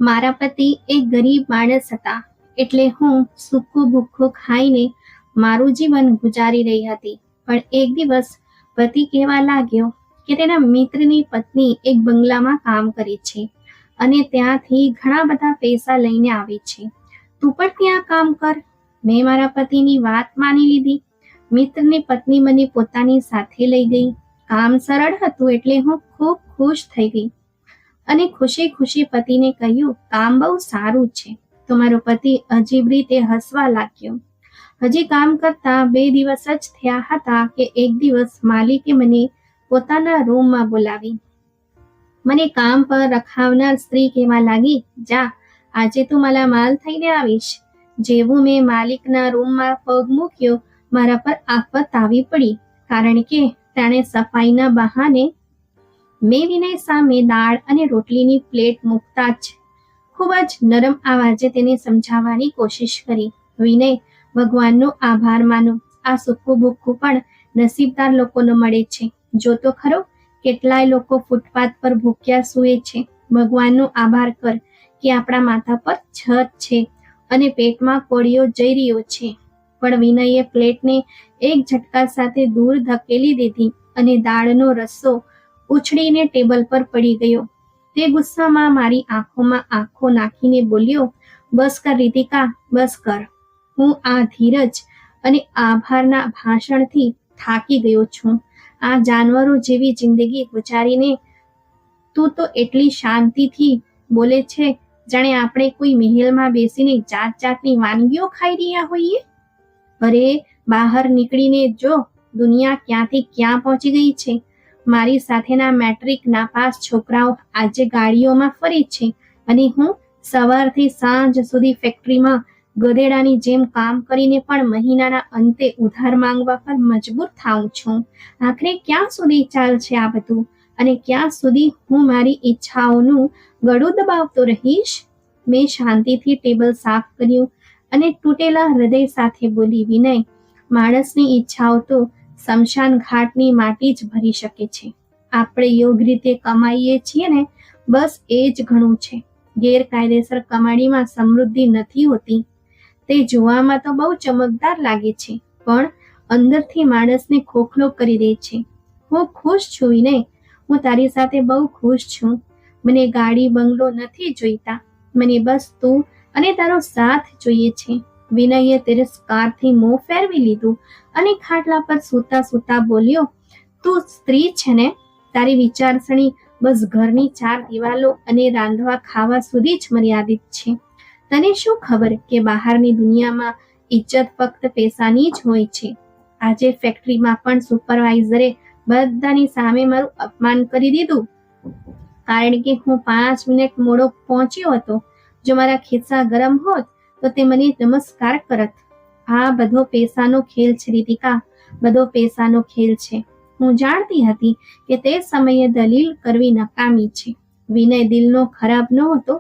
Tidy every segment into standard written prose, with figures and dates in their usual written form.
મારા પતિ એક ગરીબ માણસ હતા, એટલે હું સૂકું ભૂખું ખાઈને મારું જીવન ગુજારી રહી હતી. પણ એક દિવસ પતિ કહેવા લાગ્યો કે તેના મિત્રની પત્ની એક બંગલામાં કામ કરે છે અને ત્યાંથી ઘણા બધા પૈસા લઈને આવે છે. તું પણ ત્યાં કામ કર. મેં મારા પતિની વાત માની લીધી. મિત્રની પત્ની મને પોતાની સાથે લઈ ગઈ. કામ સરળ હતું એટલે હું ખૂબ ખુશ થઈ ગઈ અને ખુશી ખુશી પતિને કહ્યું, કામ બહુ સારું છે. તો મારો પતિ અજીબ રીતે હસવા લાગ્યો. હજી કામ કરતા 2 દિવસ જ થયા હતા કે એક દિવસ માલિકે મને પોતાના રૂમમાં બોલાવી. મને કામ પર રખાવનાર સ્ત્રી કહેવા લાગી, જા, આજે તું માલામાલ થઈને આવીશ. જેવું મેં માલિકના રૂમમાં પગ મૂક્યો, મારા પર આફત આવી પડી, કારણ કે તેણે સફાઈના બહાને મેં વિનય સામે દાળ અને રોટલીની પ્લેટ મૂકતા જ ખૂબ જ નરમ અવાજે તેને સમજાવવાની કોશિશ કરી. વિનય, ભગવાનનો આભાર માનો. આ સૂકું ભૂખું પણ નસીબદાર લોકોને મળે છે. જો તો ખરો કેટલાય લોકો ફૂટપાથ પર ભૂખ્યા સૂએ છે. ભગવાનનો આભાર કર કે આપણા માથા પર છત છે અને પેટમાં કોળિયો જઈ રહ્યો છે. પણ વિનયે પ્લેટને એક ઝટકા સાથે દૂર ધકેલી દીધી અને દાળનો રસ્સો ઉછળીને ટેબલ પર પડી ગયો. તે ગુસ્સામાં મારી આંખોમાં આંખો નાખીને બોલ્યો, બસ કર રીતિકા, બસ કર. હું આ ધીરજ અને આભારના ભાષણથી થાકી ગયો છું. આ જાનવરો જેવી જિંદગી ગુજારીને તું તો એટલી શાંતિથી બોલે છે જાણે આપણે કોઈ મહેલમાં બેસીને જાત જાતની વાનગીઓ ખાઈ રહ્યા હોઈએ. અરે, બહાર નીકળીને જો, દુનિયા ક્યાંથી ક્યાં પહોંચી ગઈ છે. મારી સાથેના મેટ્રિક નાપાસ છોકરાઓ આજે ગાડીઓમાં ફરે છે અને હું સવારથી સાંજ સુધી ફેક્ટરીમાં ગધેડાની જેમ કામ કરીને પણ મહિનાના અંતે ઉધાર માંગવા પર મજબૂર થાઉં છું. આખરે ક્યાં સુધી ચાલશે આ બધું અને ક્યાં સુધી હું મારી ઈચ્છાઓનું ગળું દબાવતો રહીશ? મેં શાંતિથી ટેબલ સાફ કર્યું અને તૂટેલા હૃદય સાથે બોલી, વિનય, માણસની ઈચ્છાઓ તો શમશાન ઘાટની માટી જ ભરી શકે છે. આપણે યોગ્ય રીતે કમાઈએ છીએ ને, બસ એ જ ઘણું છે. ગેરકાયદેસર કમાણીમાં સમૃદ્ધિ નથી હોતી. તે જોવામાં તો બહુ ચમકદાર લાગે છે, પણ અંદરથી માણસને ખોખલો કરી દે છે. હું ખુશ છું વિનય, હું તારી સાથે બહુ ખુશ છું. મને ગાડી બંગલો નથી જોઈતા, મને બસ તું અને તારો સાથ જોઈએ છે. વિનયે તિરસ્કારથી મોં ફેરવી લીધું અને ખાટલા પર સૂતા સૂતા બોલ્યો, તું સ્ત્રી છે ને, તારી વિચારસરણી બસ ઘરની 4 દિવાલો અને રાંધવા ખાવા સુધી જ મર્યાદિત છે. તને શું ખબર કે બહારની દુનિયામાં ઇજ્જત ફક્ત પૈસાની જ હોય છે. આજે ફેક્ટરીમાં પણ સુપરવાઇઝરે બધાની સામે મારું અપમાન કરી દીધું, કારણ કે હું 5 મિનિટ મોડો પહોંચ્યો હતો. જો મારા ખિસ્સા ગરમ હોત તો તે મને નમસ્કાર કરત. આ બધો પૈસાનો ખેલ છે રીતિકા, બધો પૈસાનો ખેલ છે. હું જાણતી હતી કે તે સમયે દલીલ કરવી નકામી છે. વિનય દિલનો ખરાબ નહોતો,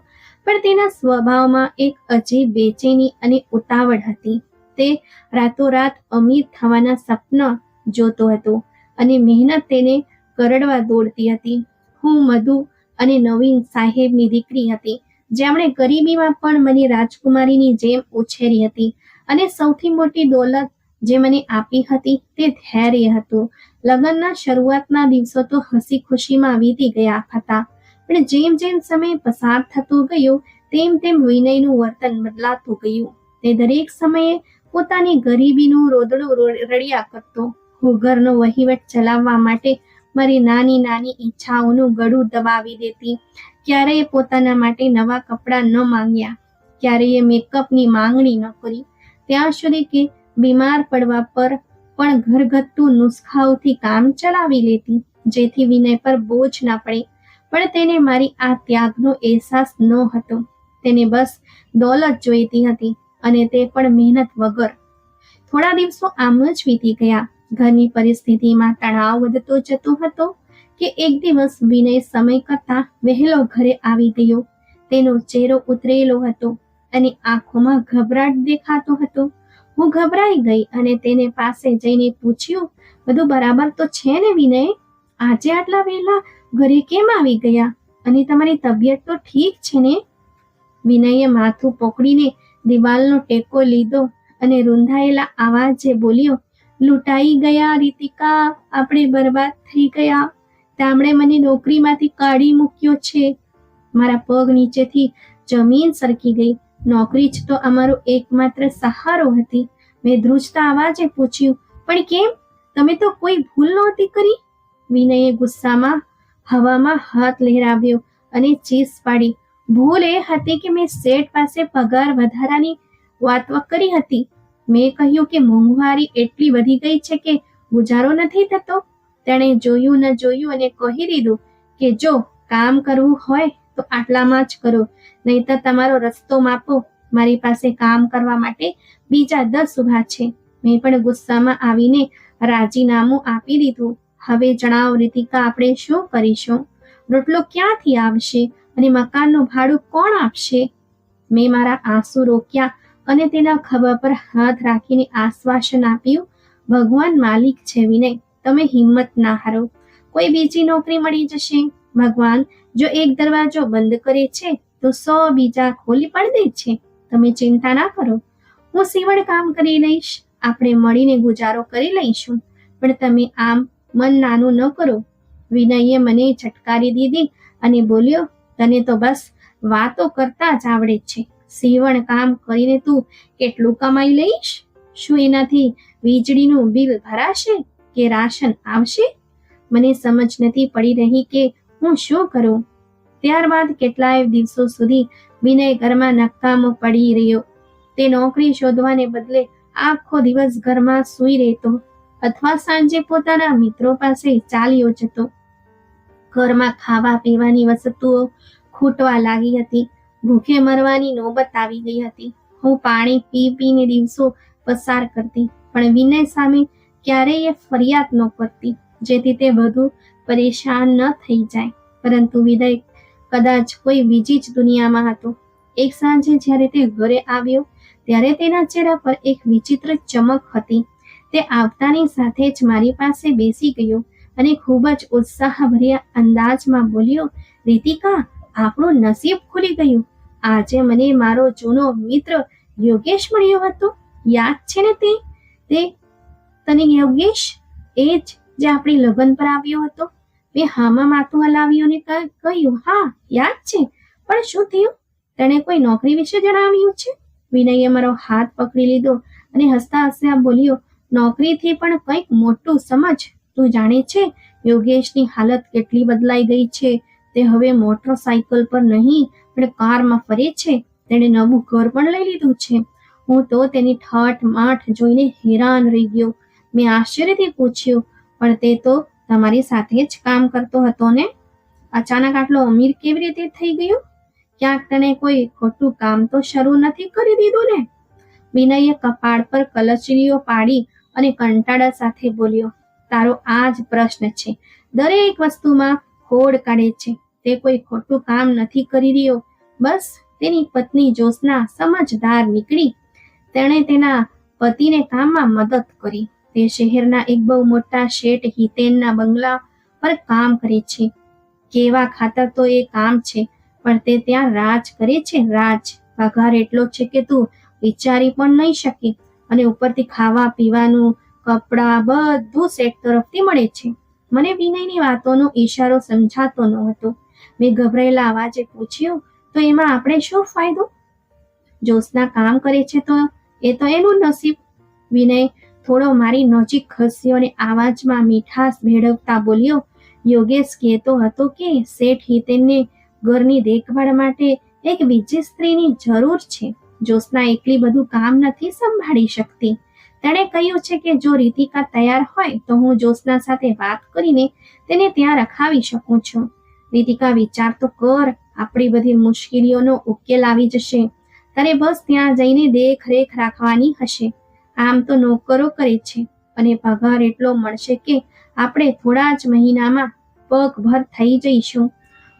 પણ તેના સ્વભાવમાં એક અજીબ બેચેની અને ઉતાવળ હતી. તે રાતોરાત અમીર થવાના સપના જોતો હતો અને મહેનત તેને કરડવા દોડતી હતી. હું મધુ અને નવીન સાહેબની દીકરી હતી, જેમણે ગરીબીમાં પણ મને રાજકુમારીની જેમ ઉછેરી હતી અને સૌથી મોટી દોલત જે મને આપી હતી તે ધૈર્ય હતું. લગ્નના શરૂઆતના દિવસો તો હસી ખુશીમાં વીતી ગયા હતા, પણ જેમ જેમ સમય પસાર થતો ગયો તેમ તેમ વિનયનું વર્તન બદલાતું ગયું. તે દરેક સમયે પોતાની ગરીબીનું રોદડું રડ્યા કરતો. હું ઘરનો વહીવટ ચલાવવા માટે મારી નાની નાની ઈચ્છાઓનું ગળું દબાવી દેતી. ક્યારેય પોતાના માટે નવા કપડાં ન માંગ્યા, ક્યારેય મેકઅપની માંગણી ન કરી, ત્યાં સુધી કે બીમાર પડવા પર પણ ઘરગથ્થુ નુસ્ખાઓથી કામ ચલાવી લેતી, જેથી વિનય પર બોજ ના પડે. પણ તેને મારી આ ત્યાગનો અહેસાસ ન હતો. તેને બસ દોલત જોઈતી હતી, અને તે પણ મહેનત વગર. થોડા દિવસો આમ જ વીતી ગયા. ઘરની પરિસ્થિતિમાં તણાવ વધતો જતો હતો કે એક દિવસ વિનય સમય કરતાં વહેલો ઘરે આવી ગયો. તેનો ચહેરો ઉતરેલો હતો અને આંખોમાં ગભરાટ દેખાતો હતો. હું ગભરાઈ ગઈ અને તેને પાસે જઈને પૂછ્યું, બધું બરાબર તો છે ને વિનય? આજે આટલા વહેલા ઘરે કેમ આવી ગયા? અને તમારી તબિયત તો ઠીક છે ને? વિનયે માથું પકડીને દિવાલનો ટેકો લીધો અને રૂંધાયેલા આવાજે બોલ્યો, લૂંટાઈ ગયા રીતિકા, આપણે બરબાદ થઈ ગયા. તેમણે મને નોકરીમાંથી કાઢી મૂક્યો છે. મારા પગ નીચેથી જમીન સરકી ગઈ. નોકરી જ તો અમારો એકમાત્ર સહારો હતી. મેં ધ્રુજતા અવાજે પૂછ્યું, પણ કેમ? તમે તો કોઈ ભૂલ નહોતી કરી. વિનયે ગુસ્સામાં હવામાં હાથ લહેરાવ્યો અને ચીસ પાડી, ભૂલ એ હતી કે મેં શેઠ પાસે પગાર વધારાની વાત કરી હતી. મેં કહ્યું કે મોંઘવારી એટલી વધી ગઈ છે કે ગુજારો નથી થતો. તેણે જોયું ન જોયું અને કહી દીધું કે જો કામ કરવું હોય તો આટલામાં જ કરો, નહીંતર તમારો રસ્તો માપો. મારી પાસે કામ કરવા માટે બીજા 10 ઊભા છે. મેં પણ ગુસ્સામાં આવીને રાજીનામું આપી દીધું. હવે જણાવો રીતિકા, આપણે શું કરીશું? રોટલો ક્યાંથી આવશે અને મકાનનું ભાડું કોણ આપશે? મેં મારા આંસુ રોક્યા અને તેના ખભા પર હાથ રાખીને આશ્વાસન આપ્યું, ભગવાન માલિક છે વિનય, તમે હિંમત ના હારો. કોઈ બીજી નોકરી મળી જશે. ભગવાન જો એક દરવાજો બંધ કરે છે તો 100 બીજા ખોલી પણ દે છે. તમે ચિંતા ના કરો, હું સીવણ કામ કરી લઈશ. આપણે મળીને ગુજારો કરી લઈશું. પણ તમે આમ મન નાનું ન કરો. વિનયે મને ઝટકારી દીધી અને બોલ્યો, તને તો બસ વાતો કરતા જ આવડે છે. સીવણ કામ કરીને તું કેટલું કમાઈ લઈશ? શું એનાથી વીજળીનું બિલ ભરાશે કે રાશન આવશે? મને સમજ નથી પડી રહી કે હું શું કરું. ત્યારબાદ કેટલાય દિવસો સુધી વિનય ઘરમાં નકામો પડી રહ્યો. તે નોકરી શોધવાને બદલે આખો દિવસ ઘરમાં સૂઈ રહેતો અથવા સાંજે પોતાના મિત્રો પાસે ચાલ્યો જતો. ઘરમાં ખાવા પીવાની વસ્તુઓ ખૂટવા લાગી હતી. ભૂખે મરવાની નોબત આવી ગઈ હતી. હું પાણી પી પીને દિવસો પસાર કરતી, પણ વિનય સામે ક્યારેય ફરિયાદ ન કરતી, જેથી તે વધુ પરેશાન ન થઈ જાય. પરંતુ વિનય કદાચ કોઈ બીજી જ દુનિયામાં હતો. એક સાંજે જ્યારે તે ઘરે આવ્યો ત્યારે તેના ચહેરા પર એક વિચિત્ર ચમક હતી. તે આવતાની સાથે જ મારી પાસે બેસી ગયો અને ખૂબ જ ઉત્સાહભર્યા અંદાજમાં બોલ્યો, રીતિકા, આપણું નસીબ ખુલી ગયું. આજે મને મારો જૂનો મિત્ર યોગેશ મળ્યો હતો. યાદ છે ને તે તને યોગેશ? એ જ જે આપણી લગ્ન પર આવ્યો હતો. મેં હામાં માથું હલાવ્યું અને કહ્યું, હા યાદ છે. પણ શું થયું? તેણે કોઈ નોકરી વિશે જણાવ્યું છે? વિનયે મારો હાથ પકડી લીધો અને હસતા હસતા બોલ્યો, નોકરીથી પણ કંઈક મોટું સમજ. તું જાણે છે યોગેશની હાલત કેટલી બદલાઈ ગઈ છે. તે હવે મોટરસાઇકલ પર નહીં પણ કારમાં ફરે છે. તેણે નવું ઘર પણ લઈ લીધું છે. હું તો તેની ઠાઠ માઠ જોઈને હેરાન રહી ગયો. મેં આશ્ચર્યથી પૂછ્યું, પણ તે તો તમારી સાથે જ કામ કરતો હતો ને? અચાનક આટલો અમીર કેવી રીતે થઈ ગયો? ક્યાંક તેણે કોઈ ખોટું કામ તો શરૂ નથી કરી દીધું ને? વિનયે કપાળ પર કલચરીઓ પાડી અને કંટાળા સાથે બોલ્યો, તારો આ જ પ્રશ્ન છે. દરેક વસ્તુમાં ખોડ કાઢે છે. તે કોઈ ખોટું કામ નથી કરી રહ્યો. બસ તેની પત્ની જ્યોત્સના સમજદાર નીકળી. તેણે તેના પતિને કામમાં મદદ કરી. તે શહેરના એક બહુ મોટા શેઠ હિતેનના બંગલા પર કામ કરે છે. કેવા ખાતર તો એ કામ છે, પણ તે ત્યાં રાજ કરે છે. રાજ. પગાર એટલો છે કે તું વિચારી પણ નહીં શકી. અને ઉપરથી ખાવા પીવાનું, કપડાં બધું શેઠ તરફથી મળે છે. મને વિનયની વાતોનો ઈશારો સમજાતો ન હતો. મેં ગભરાયેલા અવાજે પૂછ્યું, તો એમાં આપણે શું ફાયદો? જ્યોત્સના કામ કરે છે તો એ તો એનું નસીબ. વિનય થોડો મારી નજીક ખસ્યો અને આવાજમાં મીઠાશ ભેળવતા બોલ્યો, યોગેશ કહેતો હતો કે શેઠ હિતેનને ઘરની દેખભાળ માટે એક બીજી સ્ત્રીની જરૂર છે. જ્યોત્સના એકલી બધું કામ નથી સંભાળી શકતી. તેણે કહ્યું છે કે જો રીતિકા તૈયાર હોય તો હું જ્યોત્સના સાથે વાત કરીને તેને ત્યાં રખાવી શકું છું. રીતિકા, વિચાર તો કર, આપણી બધી મુશ્કેલીઓનો ઉકેલ આવી જશે. તારે બસ ત્યાં જઈને દેખરેખ રાખવાની હશે. આમ તો નોકરો કરે છે અને પગાર એટલો મળશે કે આપણે થોડા જ મહિનામાં પગભર થઈ જઈશું.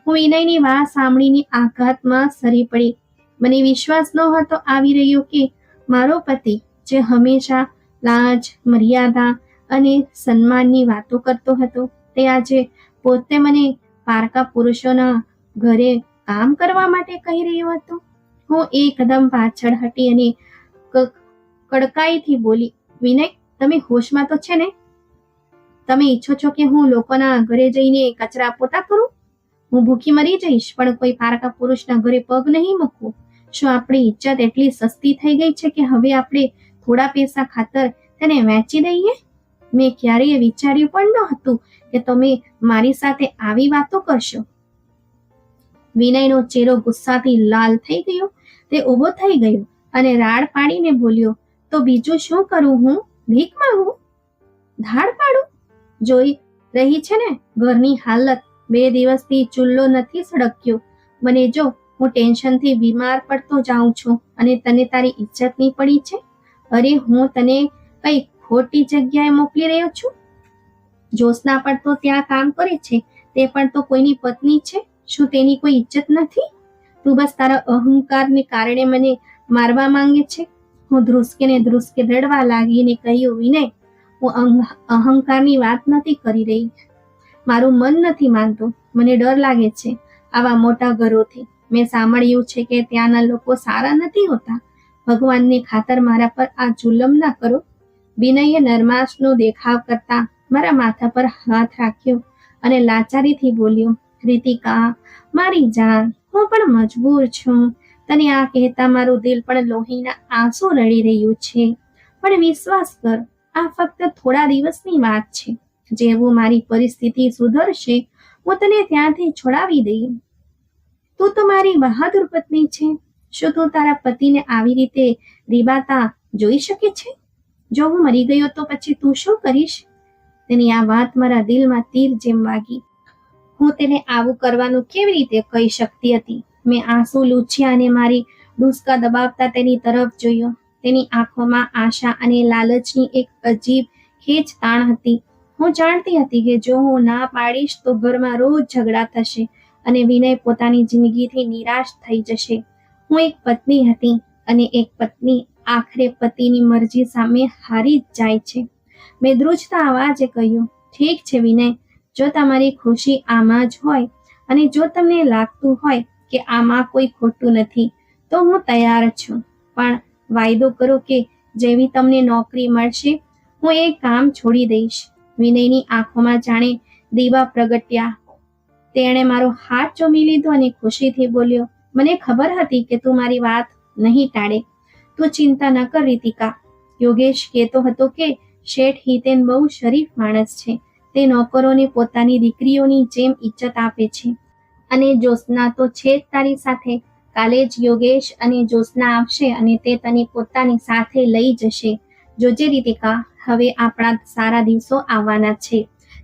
હું વિનયની વાત સાંભળીને આઘાતમાં સરી પડી. મને વિશ્વાસ નહોતો આવી રહ્યો કે મારો પતિ, જે હંમેશા લાજ, મર્યાદા અને સન્માનની વાતો કરતો હતો, તે આજે પોતે મને પારકા પુરુષોના ઘરે કામ કરવા માટે કહી રહ્યો હતો. હું એકદમ પાછળ હટી અને કડકાઈથી બોલી, વિનય, તમે હોશમાં તો છે ને? તમે ઈચ્છો છો કે હું લોકોના ઘરે જઈને કચરા પોતા કરું? હું ભૂખી મરી જઈશ, પણ કોઈ પારકા પુરુષના ઘરે પગ નહીં મૂકું. શું આપણી ઇજ્જત એટલી સસ્તી થઈ ગઈ છે કે હવે આપણે થોડા પૈસા ખાતર તેને વેચી દઈએ? મેં ક્યારેય વિચાર્યું પણ ન હતું કે તમે મારી સાથે આવી વાતો કરશો. વિનયનો ચહેરો ગુસ્સાથી લાલ થઈ ગયો. તે ઊભો થઈ ગયો અને રાડ પાડીને બોલ્યો, તો બીજું શું કરું? હું ભીખ માંગું? ધાડ પાડું? જોઈ રહી છે ને ઘરની હાલત. 2 દિવસથી ચૂલ્લો નથી સળગ્યો. મને જો, હું ટેન્શનથી બીમાર પડતો જાઉં છું અને તને તારી ઇજ્જત નહીં પડી છે? અરે, હું તને કઈ ખોટી જગ્યાએ મોકલી રહ્યો છું? જ્યોત્સના પણ તો ત્યાં કામ કરે છે. તે પણ તો કોઈની પત્ની છે. શું તેની કોઈ ઇજ્જત નથી? તું બસ તારા અહંકારને કારણે મને મારવા માંગે છે. હું ધ્રુસકે રડવા લાગીને કહ્યું, વિનય, હું અહંકારની વાત નથી કરી રહી. મારું મન નથી માનતું. મને ડર લાગે છે આવા મોટા ઘરોથી. મેં સાંભળ્યું છે કે ત્યાંના લોકો સારા નથી હોતા. ભગવાનની ખાતર મારા પર આ જુલમ ના કરો. વિનયે નરમાશનો દેખાવ કરતા મારા માથા પર હાથ રાખ્યો અને લાચારીથી બોલ્યો, રીતિકા, મારી જાન, હું પણ મજબૂર છું. તને આ કહેતા મારું દિલ પણ લોહીના આંસુ રડી રહ્યું છે. પણ વિશ્વાસ કર, આ ફક્ત થોડા દિવસની વાત છે. જેવું મારી પરિસ્થિતિ સુધરશે, હું તને ત્યાંથી છોડાવી દઈ. તું તો મારી બહાદુર પત્ની છે. શું તું તારા પતિને આવી રીતે રીબાતા જોઈ શકે છે? જો હું મરી ગયો તો પછી તું શું કરીશ? તેની આ વાત મારા દિલમાં તીર જેમ વાગી. હું તેને આવું કરવાનું કેવી રીતે કહી શકતી હતી? મેં આંસુ લૂછ્યા અને મારી ડૂસકા દબાવતા તેની તરફ જોયો. તેની આંખોમાં આશા અને લાલચની એક અજીબ ખેંચતાણ હતી. હું જાણતી હતી કે જો હું ના પાડીશ તો ઘરમાં રોજ ઝઘડા થશે અને વિનય પોતાની જિંદગીથી નિરાશ થઈ જશે. હું એક પત્ની હતી અને એક પત્ની આખરે પતિની મરજી સામે હારી જ જાય છે. મેં ધ્રુજતા અવાજે કહ્યું, ઠીક છે વિનય, જો તમારી ખુશી આમાં જ હોય અને જો તમને લાગતું હોય કે આમાં કોઈ ખોટું નથી, તો હું તૈયાર છું. પણ વાયદો કરો કે જેવી તમને નોકરી મળશે, હું એ કામ છોડી દઈશ. વિનયની આંખોમાં જાણે દીવા પ્રગટ્યા. તેણે મારો હાથ ચોમી લીધો અને ખુશીથી બોલ્યો, મને ખબર હતી કે તું મારી વાત નહીં ટાળે. તું ચિંતા ન કર રીતિકા. યોગેશ કહેતો હતો કે શેઠ હિતેન બહુ શરીફ માણસ છે. તે નોકરોને પોતાની દીકરીઓની જેમ ઇજ્જત આપે છે. અને જ્યોત્સના તો છે જ તારી સાથે. કાલે જ યોગેશ અને જ્યોત્સના આવશે અને તે તને પોતાની સાથે લઈ જશે. જોજે રીતિકા, હવે આપણા સારા દિવસો આવવાના છે.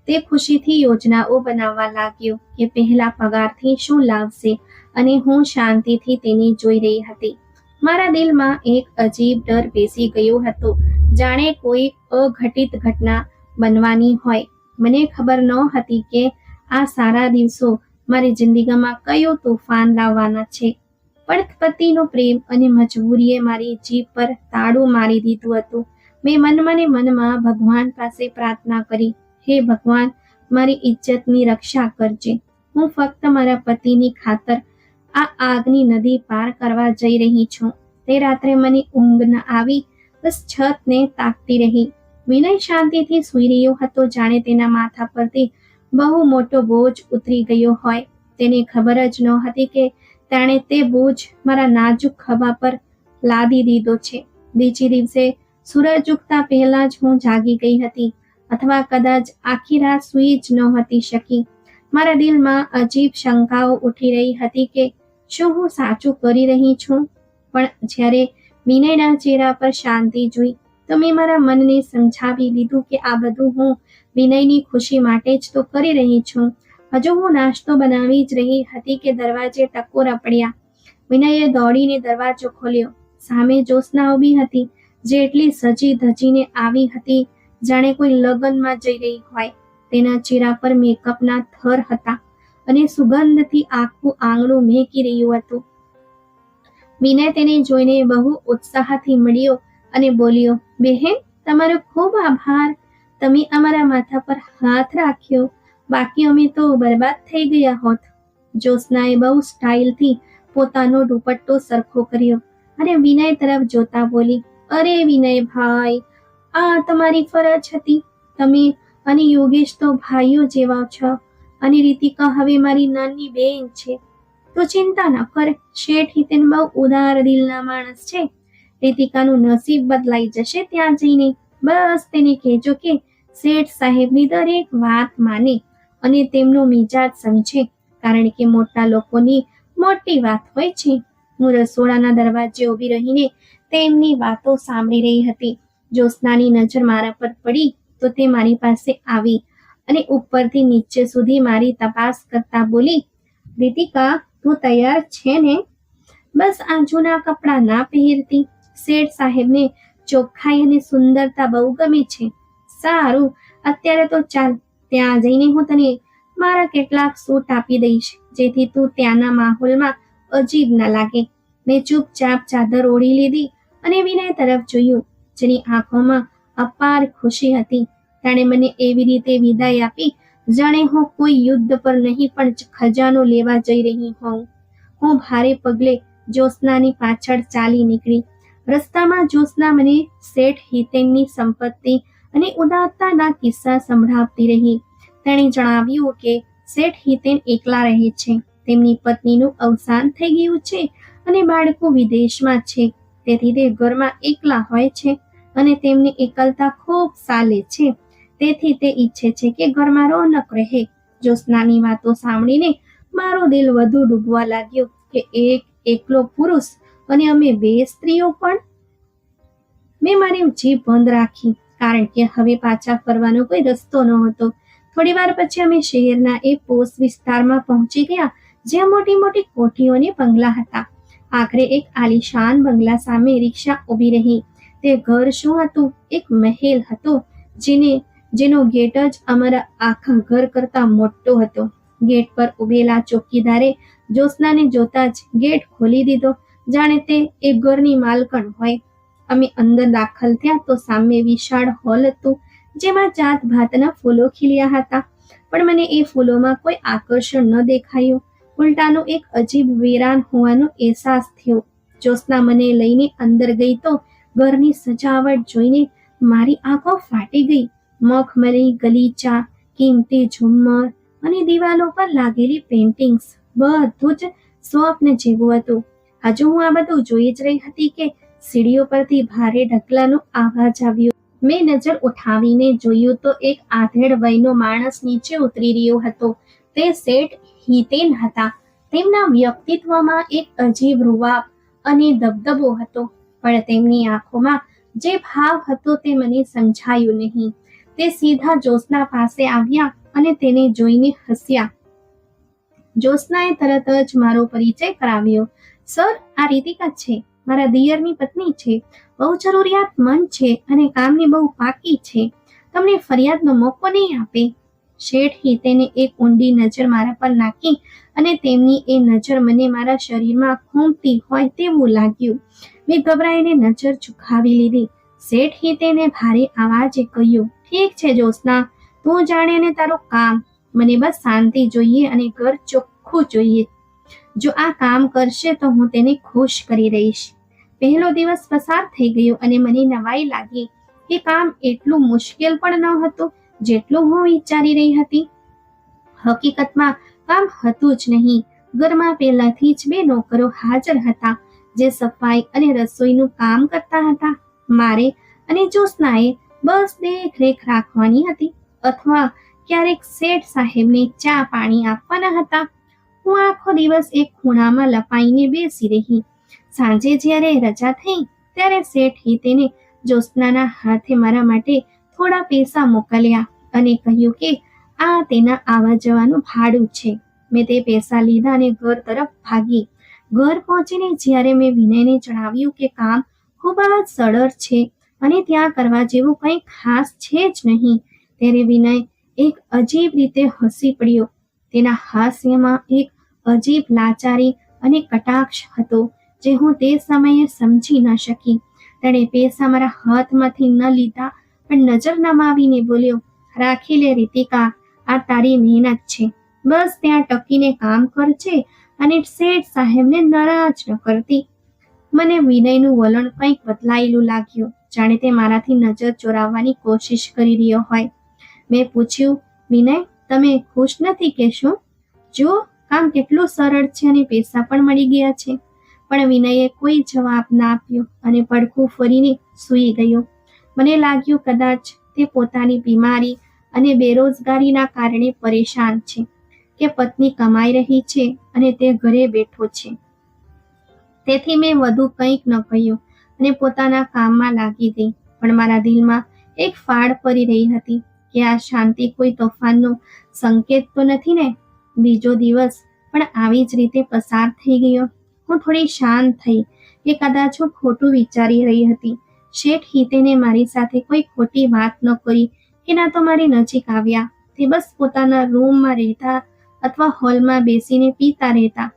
તે ખુશીથી યોજનાઓ બનાવવા લાગ્યો કે પહેલા પગારથી શું લાવશે અને હું શાંતિથી તેને જોઈ રહી હતી. મારા દિલમાં એક અજીબ ડર બેસી ગયો હતો, જાણે કોઈ અઘટિત ઘટના બનવાની હોય. મને ખબર ન હતી કે આ સારા દિવસો મારી જિંદગીમાં કયો તોફાન લાવવાના છે. પણ પતિનો પ્રેમ અને મજબૂરીએ મારી જીભ પર તાળું મારી દીધું હતું. મેં મનમાં ભગવાન પાસે પ્રાર્થના કરી, હે ભગવાન, મારી ઇજ્જતની રક્ષા કરજે. હું ફક્ત મારા પતિની ખાતર આ આગની નદી પાર કરવા જઈ રહી છું. તે રાત્રે મને ઊંઘ ન આવી. બસ છતને તાકતી રહી. વિનય શાંતિથી સૂઈ રહ્યો હતો, જાણે તેના માથા પરથી બહુ મોટો બોજ ઉતરી ગયો હોય. તેને ખબર જ ન હતી કે તેણે તે બોજ મારા નાજુક ખભા પર લાદી દીધો છે. બીજે દિવસે સૂરજ ઉગતા પહેલા જ હું જાગી ગઈ હતી, અથવા કદાચ આખી રાત સૂઈ જ નહોતી શકી. મારા દિલમાં અજીબ શંકાઓ ઉઠી રહી હતી કે શું હું સાચું કરી રહી છું? પણ જ્યારે વિનયના ચહેરા પર શાંતિ જોઈ તો મેં મારા મનને સમજાવી લીધું કે આ બધું હું વિનયની ખુશી માટે જ તો કરી રહી છું. હજુ હું નાસ્તો બનાવી જ રહી હતી કે દરવાજે ટકોરા પડ્યા. વિનયે દોડીને દરવાજો ખોલ્યો. સામે જ્યોત્સના ઊભી હતી, જે એટલી સજી ધજીને આવી હતી જાણે કોઈ લગ્નમાં જઈ રહી હોય. તેના ચહેરા પર મેકઅપના થર હતા અને સુગંધથી આખું આંગણું મહેકી રહ્યું હતું. વિનય તેને જોઈને બહુ ઉત્સાહથી મળ્યો અને બોલ્યો, બહેન, તમારો ખૂબ આભાર. તમે અમારા માથા પર હાથ રાખ્યો, બાકી અમે તો બરબાદ થઈ ગયા હોત. જ્યોત્સનાએ બહુ સ્ટાઇલથી પોતાનો દુપટ્ટો સરખો કર્યો અને વિનય તરફ જોતા બોલી, અરે વિનય ભાઈ, આ તમારી ફરજ હતી. તમે અને યોગેશ તો ભાઈઓ જેવા છો અને રીતિકા હવે મારી નાની બેન છે. તો ચિંતા ન કર, શેઠ હિતેન બહુ ઉદાર દિલના માણસ છે. રીતિકાનું નસીબ બદલાઈ જશે ત્યાં જઈને. બસ તેને કહેજો કે શેઠ સાહેબની દરેક વાત માને અને તેમનો મિજાજ સમજે, કારણ કે મોટા લોકોની મોટી વાત હોય છે. હું રસોડાના દરવાજે ઊભી રહીને તેમની વાતો સાંભળી રહી હતી. જ્યોત્સનાની નજર મારા પર પડી તો તે મારી પાસે આવી અને ઉપરથી નીચે સુધી મારી તપાસ કરતા બોલી, રીતિકા, તું તૈયાર છે ને? બસ આ જૂના કપડાં ના પહેરતી. શેઠ સાહેબને ચોખ્ખાઈ અને સુંદરતા બહુ ગમે છે. સારું, અત્યારે તો ચાલ, ત્યાં જઈને હું તને મારા કેટલાક સૂટ આપી દઈશ, જેથી તું ત્યાંના માહોલમાં અજીબ ન લાગે. મેં ચૂપચાપ ચાદર ઓઢી લીધી અને વિનય તરફ જોયું, જેની આંખોમાં અપાર ખુશી હતી. તેણે મને એવી રીતે વિદાય આપી જાણે હું કોઈ યુદ્ધ પર નહીં પણ ખજાનો લેવા જઈ રહી હોઉં. હું ભારે પગલે જ્યોત્સનાની પાછળ ચાલી નીકળી. રસ્તામાં જ્યોત્સના મને શેઠ હિતેનની સંપત્તિ અને ઉદારતાના કિસ્સા સંભળાવતી રહી. તેણે જણાવ્યું કે શેઠ હિતેન એકલા રહે છે. તેમની પત્નીનું અવસાન થઈ ગયું છે અને બાળકો વિદેશમાં છે. તેથી તે ઘરમાં એકલા હોય છે અને તેમની એકલતા ખૂબ સાલે છે. તેથી તે ઈચ્છે છે કે ઘરમાં રોનક રહે. જ્યોત્સનાની વાતો સાંભળીને મારો દિલ વધુ ડૂબવા લાગ્યો કે એક એકલો પુરુષ અને અમે બે સ્ત્રીઓ પણ. મેં મારી જીભ બંધ રાખી, કારણ કે હવે પાછા ફરવાનો કોઈ રસ્તો ન હતો. થોડી વાર પછી અમે શહેરના એક પોશ વિસ્તારમાં પહોંચી ગયા, જ્યાં મોટી મોટી કોઠીઓ અને બંગલા હતા. આખરે એક આલીશાન બંગલા સામે રિક્ષા ઊભી રહી. તે ઘર શું હતું? એક મહેલ હતો, જેનો ગેટ જ અમારા આખા ઘર કરતા મોટો હતો. ગેટ પર ઉભેલા ચોકીદારે જ્યોત્સનાને જોતા જ ગેટ ખોલી દીધો, જાણે તે એ ઘરની માલકણ હોય. અમે અંદર દાખલ થયા તો સામે વિશાળ હોલ હતું, જેમાં જાત ભાતના ફૂલો ખીલ્યા હતા. પણ મને એ ફૂલોમાં કોઈ આકર્ષણ ન દેખાયું. ઉલટાનું એક અજીબ વેરાન હોવાનો અહેસાસ થયો. જ્યોત્સના મને લઈને અંદર ગઈ તો ઘરની સજાવટ જોઈને મારી આંખો ફાટી ગઈ. મખમલી ગલીચા, કિંમતી ઝુમ્મર અને દિવાલો પર લાગેલી પેઇન્ટિંગ્સ, બધું જ સ્વપ્ન જેવું હતું. હજુ હું આ બધું જોઈ જ રહી હતી કે સીડીઓ પરથી ભારે ઢગલાનો અવાજ આવ્યો. મેં નજર ઉઠાવીને જોયું તો એક આધેડ વયનો માણસ નીચે ઉતરી રહ્યો હતો. તે શેઠ હિતેન હતા. તેમના વ્યક્તિત્વમાં એક અજીબ રૂવાબ અને દબદબો હતો, પણ તેમની આંખોમાં જે ભાવ હતો તે મને સમજાયું નહીં. તે સીધા જ્યોત્સના પાસે આવ્યા અને તેને જોઈને હસ્યા. જ્યોત્સનાએ તરત જ મારો પરિચય કરાવ્યો. સર, આ રીતિકા છે, મારા દિયરની પત્ની છે. બહુ જરૂરિયાતમંદ છે અને કામની બહુ પાકી છે. તમને ફરિયાદનો મોકો નહીં આપે. શેઠ હિતેને એક ઊંડી નજર મારા પર નાખી અને તેમની એ નજર મને મારા શરીરમાં ખૂંપતી હોય તેવું લાગ્યું. મેં ગભરાઈને નજર ઝુકાવી લીધી. શેઠ હિતેને ભારે અવાજે કહ્યું, ઠીક છે જ્યોત્સના, તું જાણે ને તારું કામ. મને બસ શાંતિ જોઈએ અને ઘર ચોખ્ખું જોઈએ. જો આ કામ કરશે તો હું તેને ખુશ કરી દઈશ. પહેલો દિવસ પસાર થઈ ગયો અને મને નવાઈ લાગી કે કામ એટલું મુશ્કેલ પણ ન હતું જેટલું હું વિચારી રહી હતી. હકીકતમાં કામ હતું જ નહીં. ઘરમાં પહેલાથી જ બે નોકરો હાજર હતા, જે સફાઈ અને રસોઈનું કામ કરતા હતા. મારે અને જ્યોત્સનાએ બસ દેખરેખ રાખવાની હતી, અથવા ક્યારેક શેઠ સાહેબને ચા પાણી આપવાના હતા. હું આખો દિવસ એક ખૂણામાં લપાઈને બેસી રહી. સાંજે જ્યારે રજા થઈ ત્યારે શેઠ હિતેને જ્યોત્સનાના હાથે મારા માટે થોડા પૈસા મોકલ્યા અને કહ્યું કે આ તેના આવવા જવાનું ભાડું છે. મેં તે પૈસા લીધા અને ઘર તરફ ભાગી. ઘર પહોંચીને જ્યારે મેં વિનયને જણાવ્યું કે કામ ખૂબ જ સરળ છે અને ત્યાં કરવા જેવું કંઈ ખાસ છે જ નહીં, ત્યારે વિનય એક અજીબ રીતે હસી પડ્યો. તેના હાસ્યમાં એક અજીબ લાચારી અને કટાક્ષ હતો, જે હું તે સમયે સમજી ન શકી. તેણે પૈસા મારા હાથમાંથી ન લીધા, પણ નજર નમાવીને બોલ્યો, રાખી લે રીતિકા, આ તારી મહેનત છે. બસ ત્યાં ટકીને કામ કરજે અને શેઠ સાહેબને નારાજ ન કરતી. મને વિનયનું વલણ કંઈક બદલાયેલું લાગ્યું, જાણે તે મારાથી નજર ચોરાવવાની કોશિશ કરી રહ્યો હોય. મેં પૂછ્યું, વિનય, તમે ખુશ નથી કે શું? જો કામ કેટલું સરળ છે અને પૈસા પણ મળી ગયા છે. પણ વિનયે કોઈ જવાબ ના આપ્યો અને પડખું ફરીને સૂઈ ગયો. મને લાગ્યું કદાચ તે પોતાની બીમારી અને બેરોજગારીના કારણે પરેશાન છે, કે પત્ની કમાઈ રહી છે અને તે ઘરે બેઠો છે. તેથી મેં વધુ કંઈક ન કહ્યું અને પોતાના કામમાં લાગી ગઈ. પણ મારા દિલમાં એક ફાડ પડી રહી હતી કે આ શાંતિ કોઈ તોફાનનો સંકેત તો નથી ને? બીજો દિવસ પણ આવી જ રીતે પસાર થઈ ગયો. હું થોડી શાંત થઈ કે કદાચ હું ખોટું વિચારી રહી હતી. શેઠ હિતેને મારી સાથે કોઈ ખોટી વાત ન કરી કે ના તો મારી નજીક આવ્યા. તે બસ પોતાના રૂમમાં રહેતા અથવા હોલમાં બેસીને પીતા રહેતા.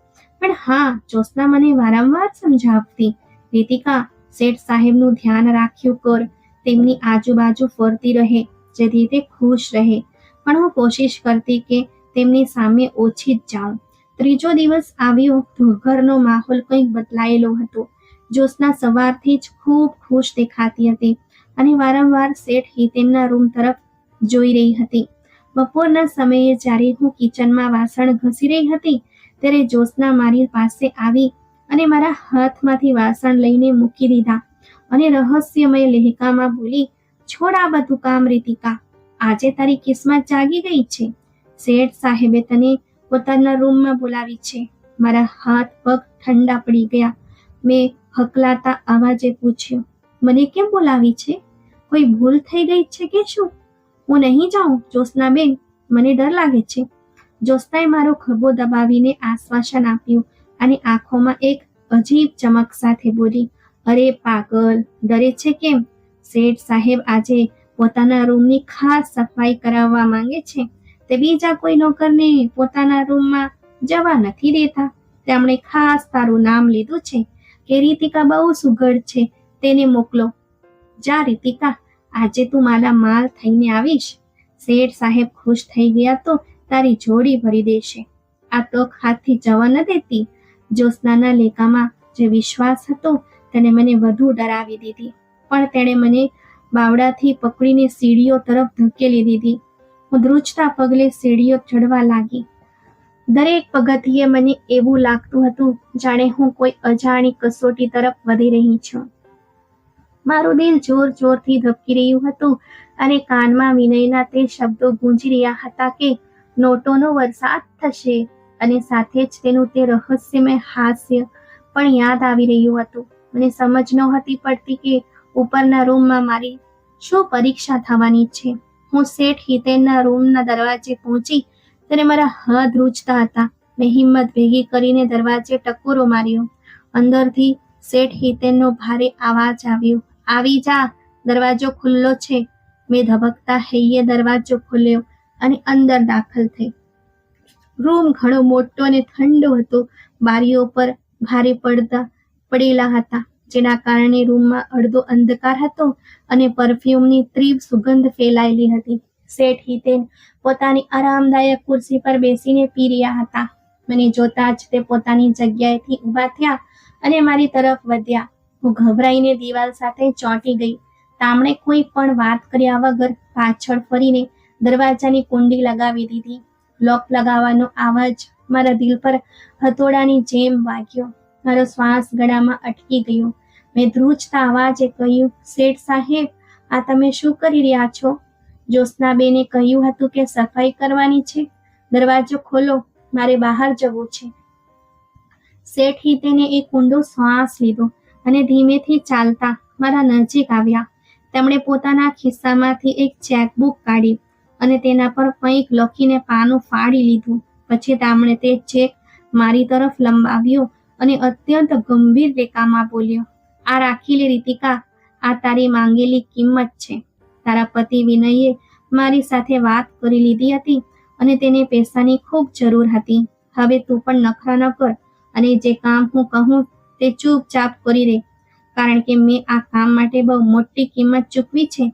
પણ હા, જ્યોત્સના મને વારંવાર સમજાવતી, રીતિકા, શેઠ સાહેબનું ધ્યાન રાખ્યું કર, તેમની આજુબાજુ ફરતી રહે, જેથી તે ખુશ રહે. પણ હું કોશિશ કરતી કે તેમની સામે ઓછી જ જાઉં. ત્રીજો દિવસ આવ્યો તો ઘરનો માહોલ કંઈક બદલાયેલો હતો. જ્યોત્સના સવારથી જ ખૂબ ખુશ દેખાતી હતી અને વારંવાર શેઠ હિતેનના રૂમ તરફ જોઈ રહી હતી. બપોરના સમયે જ્યારે હું કિચનમાં વાસણ ઘસી રહી હતી, ત્યારે જ્યોત્સના મારી પાસે આવી અને મારા હાથમાંથી વાસણ લઈને મૂકી દીધા અને રહસ્યમય લહેકામાં બોલી, છોડ આ બધું કામ રીતિકા, આજે તારી કિસ્મત જાગી ગઈ છે. શેઠ સાહેબે તને પોતાના રૂમમાં બોલાવી છે. મારા હાથ પગ ઠંડા પડી ગયા. મેં હકલાતા અવાજે પૂછ્યું, મને કેમ બોલાવી છે? કોઈ ભૂલ થઈ ગઈ છે કે શું? હું નહીં જાઉં જ્યોત્સનાબેન, મને ડર લાગે છે. જ્યોત્સનાએ મારો ખભો દબાવીને આશ્વાસન આપ્યું અને આંખોમાં એક અજીબ ચમક સાથે બોલી, અરે પાગલ, ડરે છે કેમ? શેઠ સાહેબ આજે પોતાના રૂમની ખાસ સફાઈ કરાવવા માંગે છે. તે બીજા કોઈ નોકરને પોતાના રૂમમાં જવા નથી દેતા. તેમણે ખાસ તારું નામ લીધું છે કે રીતિકા બહુ સુઘડ છે, તેને મોકલો. જા રીતિકા, આજે તું મારા માલ થઈને આવીશ. શેઠ સાહેબ ખુશ થઈ ગયા તો તારી જોડી ભરી દેશે. આ તક હાથથી જવા ન દેતી. જ્યોત્સનાના લેખામાં જે વિશ્વાસ હતો તેને મને વધુ ડરાવી દીધી. પણ તેણે મને બાવડાથી પકડીને સીડીઓ તરફ ધકેલી દીધી. હું ધ્રુજતા પગલે સીડીઓ ચડવા લાગી. દરેક પગથિયે મને એવું લાગતું હતું જાણે હું કોઈ અજાણી કસોટી તરફ વધી રહી છું. મારું દિલ જોર જોરથી ધબકી રહ્યું હતું અને કાનમાં વિનયના તે શબ્દો ગૂંજી રહ્યા હતા કે નોટોનો વરસાદ થશે, અને સાથે જ તેનું તે રહસ્યમય હાસ્ય પણ યાદ આવી રહ્યું હતું. મને સમજ નહોતી પડતી કે ઉપરના રૂમમાં મારી શું પરીક્ષા થવાની છે. હું શેઠ હિતેનના રૂમના દરવાજે પહોંચી ત્યારે મારા હાથ ધ્રુજતા હતા. મેં હિંમત ભેગી કરીને દરવાજે ટકોરો માર્યો. અંદરથી શેઠ હિતેનનો ભારે અવાજ આવ્યો, આવી જા, દરવાજો ખુલ્લો છે. મેં ધબકતા હૈયે દરવાજો ખોલ્યો અને અંદર દાખલ થઈ. રૂમ ઘણો મોટો અને ઠંડો હતો. બારીઓ પર ભારે પડદા પડેલા હતા, જેના કારણે રૂમમાં અડધો અંધકાર હતો અને પરફ્યુમની તીવ્ર સુગંધ ફેલાયેલી હતી. શેઠ હિતેન પોતાની આરામદાયક ખુરશી પર બેસીને પી રહ્યા હતા. મને જોતા જ તે પોતાની જગ્યાએથી ઊભા થયા અને મારી તરફ વધ્યા. હું ગભરાઈને દિવાલ સાથે ચોંટી ગઈ. તેમણે કોઈ પણ વાત કર્યા વગર પાછળ ફરીને દરવાજાની કુંડી લગાવી દીધી. લોક લગાવવાનો અવાજ મારા દિલ પર હથોડાની જેમ વાગ્યો. મારો શ્વાસ ગળામાં અટકી ગયો. મેં ધ્રુજતા અવાજે કહ્યું, શેઠ સાહેબ, આ તમે શું કરી રહ્યા છો? જ્યોત્સનાબેને કહ્યું હતું કે સફાઈ કરવાની છે. દરવાજો ખોલો, મારે બહાર જવું છે. શેઠ હિતેને એક ઊંડો શ્વાસ લીધો અને ધીમેથી ચાલતા મારા નજીક આવ્યા. તેમણે પોતાના ખિસ્સામાંથી એક ચેકબુક કાઢી અને તેના પર કંઈક લખીને પાનું ફાડી લીધું. પછી તેમણે તે ચેક મારી તરફ લંબાવ્યો અને અત્યંત ગંભીર લેખામાં બોલ્યો, આ રાખી લે રીતિકા, આ તારી માંગેલી કિંમત છે. તારા પતિ વિનયે મારી સાથે વાત કરી લીધી હતી અને તેને પૈસાની ખૂબ જરૂર હતી. હવે તું પણ નખરા ન કર અને જે કામ હું કહું તે ચૂપચાપ કરી દે, કારણ કે મેં આ કામ માટે બહુ મોટી કિંમત ચૂકવી છે.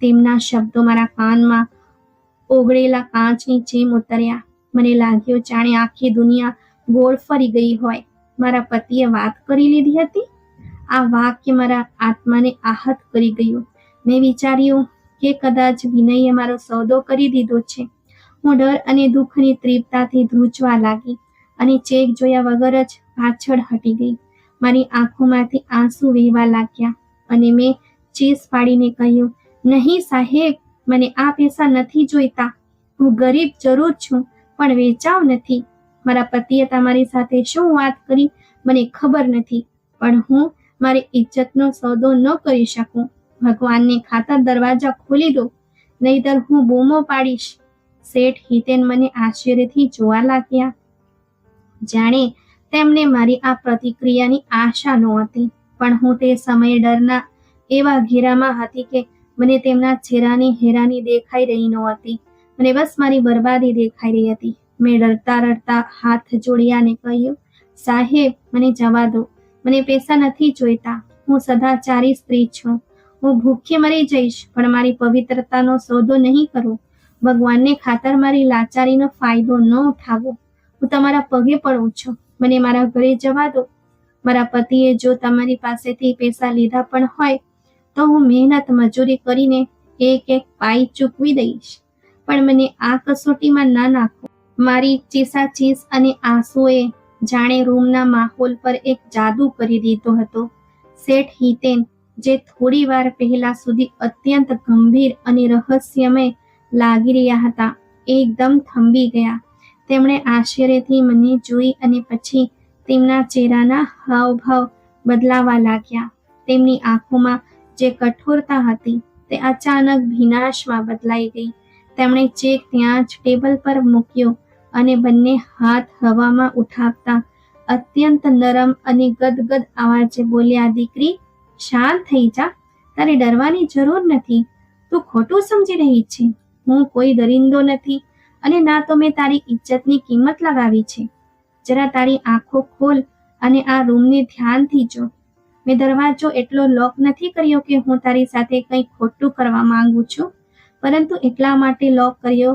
તેમના શબ્દો મારા કાનમાં ઓગળેલા કાચની જેમ ઉતર્યા. મને લાગ્યું જાણે આખી દુનિયા ગોળ ફરી ગઈ હોય. મારા પતિએ વાત કરી લીધી હતી. આ વાક્ય મારા આત્માને આહત કરી ગયું. મેં વિચાર્યું કે કદાચ વિનયે મારો સોદો કરી દીધો છે. હું ડર અને દુઃખની તીવ્રતાથી ધ્રુજવા લાગી અને ચેક જોયા વગર જ પાછળ હટી ગઈ. મારી આંખોમાંથી આંસુ વહેવા લાગ્યા અને મેં ચીસ પાડીને કહ્યું, નહીં સાહેબ, મને આ પૈસા નથી જોઈતા. હું ગરીબ જરૂર છું, પણ વેચાવ નથી. મારા પતિએ તમારી સાથે શું વાત કરી મને ખબર નથી, પણ હું મારી ઇજ્જતનો સોદો ન કરી શકું. ભગવાનને ખાતર દરવાજા ખોલી દો, નહીતર હું બૂમો પાડીશ. શેઠ હિતેન મને આશ્ચર્યથી જોવા લાગ્યા, જાણે તેમને મારી આ પ્રતિક્રિયાની આશા નહોતી. પણ હું તે સમયે ડરના એવા ઘેરામાં હતી કે મને તેમના ચહેરાની હેરાની દેખાઈ રહી નહોતી. મને બસ મારી બરબાદી દેખાઈ રહી હતી. મેં રડતા રડતા હાથ જોડ્યા અને કહ્યું, સાહેબ, મને જવા દો. મને પૈસા નથી જોઈતા. હું સદાચારી સ્ત્રી છું. હું ભૂખી મરી જઈશ, પણ મારી પવિત્રતાનો સોદો નહીં કરું. ભગવાનને ખાતર મારી લાચારીનો ફાયદો ન ઉઠાવો. હું તમારા પગે પડું છું. મને મારા ઘરે જવા દો. મારા પતિએ જો તમારી પાસેથી પૈસા લીધા પણ હોય તો હું મહેનત મજૂરી કરીને એક એક પાઈ ચૂકવી દઈશ, પણ મને આ કસોટીમાં ના નાખો. મારી ચીસાચીસ અને આંસુએ જાણે રૂમના માહોલ પર એક જાદુ કરી દીધો હતો. શેઠ હિતેન, જે થોડી વાર પહેલા સુધી અત્યંત ગંભીર અને રહસ્યમય લાગી રહ્યા હતા, એકદમ થંભી ગયા. તેમણે આશ્ચર્યથી મને જોઈ અને પછી તેમના ચહેરાના હાવભાવ બદલાવા લાગ્યા. તેમની આંખોમાં જે કઠોરતા હતી તે અચાનક ભીનાશમાં બદલાઈ ગઈ. તેમણે ચેક ત્યાં જ ટેબલ પર મૂક્યો અને બંને હાથ હવામાં ઉઠાવતા અત્યંત નરમ અને ગદગદ અવાજે બોલ્યા, દીકરી, શાંત થઈ જા. તારે ડરવાની જરૂર નથી. તું ખોટું સમજી રહી છે. હું કોઈ દરિંદો નથી અને ના તો મેં તારી ઇજ્જતની કિંમત લગાવી છે. જરા તારી આંખો ખોલ અને આ રૂમને ધ્યાનથી જો. મેં દરવાજો એટલો લોક નથી કર્યો કે હું તારી સાથે કંઈ ખોટું કરવા માંગુ છું, પરંતુ એટલા માટે લોક કર્યો